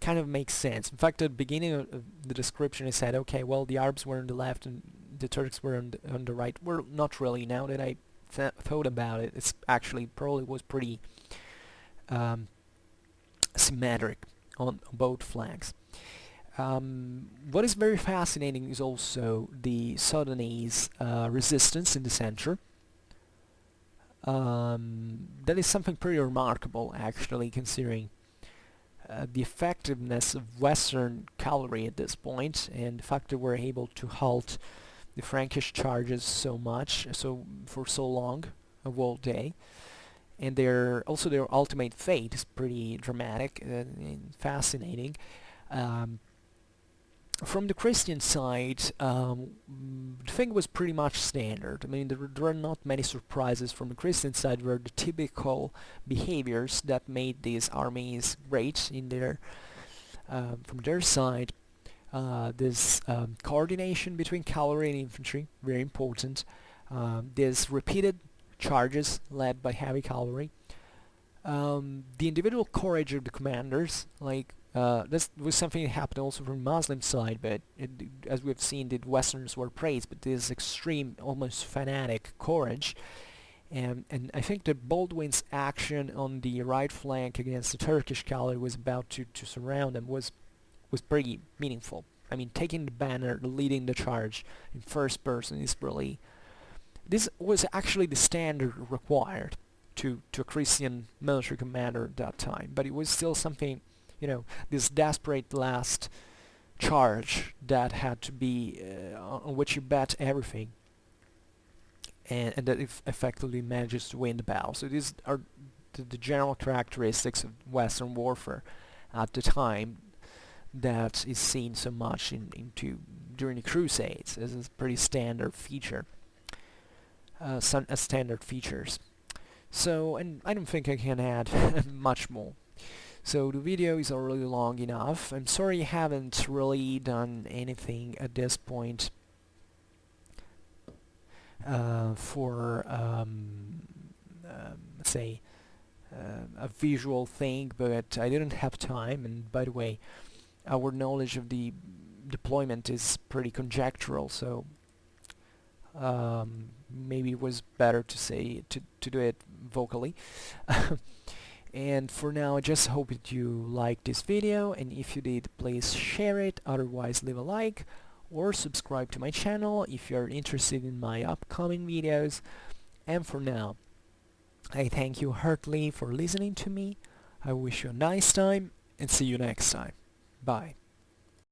Kind of makes sense. In fact, at the beginning of the description I said, okay, well, the Arabs were on the left and the Turks were on the right. Well, not really. Now that I thought about it, it's actually probably was pretty symmetric on both flanks. What is very fascinating is also the Sudanese resistance in the center. That is something pretty remarkable, actually, considering the effectiveness of Western cavalry at this point, and the fact that we're able to halt the Frankish charges for so long, a whole day. And their ultimate fate is pretty dramatic and fascinating. From the Christian side, the thing was pretty much standard. I mean, there were not many surprises from the Christian side. Were the typical behaviors that made these armies great in from their side. This coordination between cavalry and infantry, very important. There's repeated charges led by heavy cavalry. The individual courage of the commanders, this was something that happened also from the Muslim side, but as we've seen, the Westerners were praised, but this extreme, almost fanatic courage. And I think that Baldwin's action on the right flank against the Turkish cavalry was about to surround them was pretty meaningful. I mean, taking the banner, leading the charge in first person is really This was actually the standard required to a Christian military commander at that time, but it was still something, this desperate last charge that had to be on which you bet everything, and that effectively manages to win the battle. So these are the general characteristics of Western warfare at the time that is seen so much during the Crusades as a pretty standard feature, standard features. So, and I don't think I can add much more. So the video is already long enough. I'm sorry I haven't really done anything at this point for say a visual thing, but I didn't have time. And by the way, our knowledge of the deployment is pretty conjectural, so maybe it was better to say to do it vocally. And for now, I just hope that you liked this video, and if you did, please share it, otherwise leave a like or subscribe to my channel if you're interested in my upcoming videos. And for now, I thank you heartily for listening to me. I wish you a nice time and see you next time. Bye.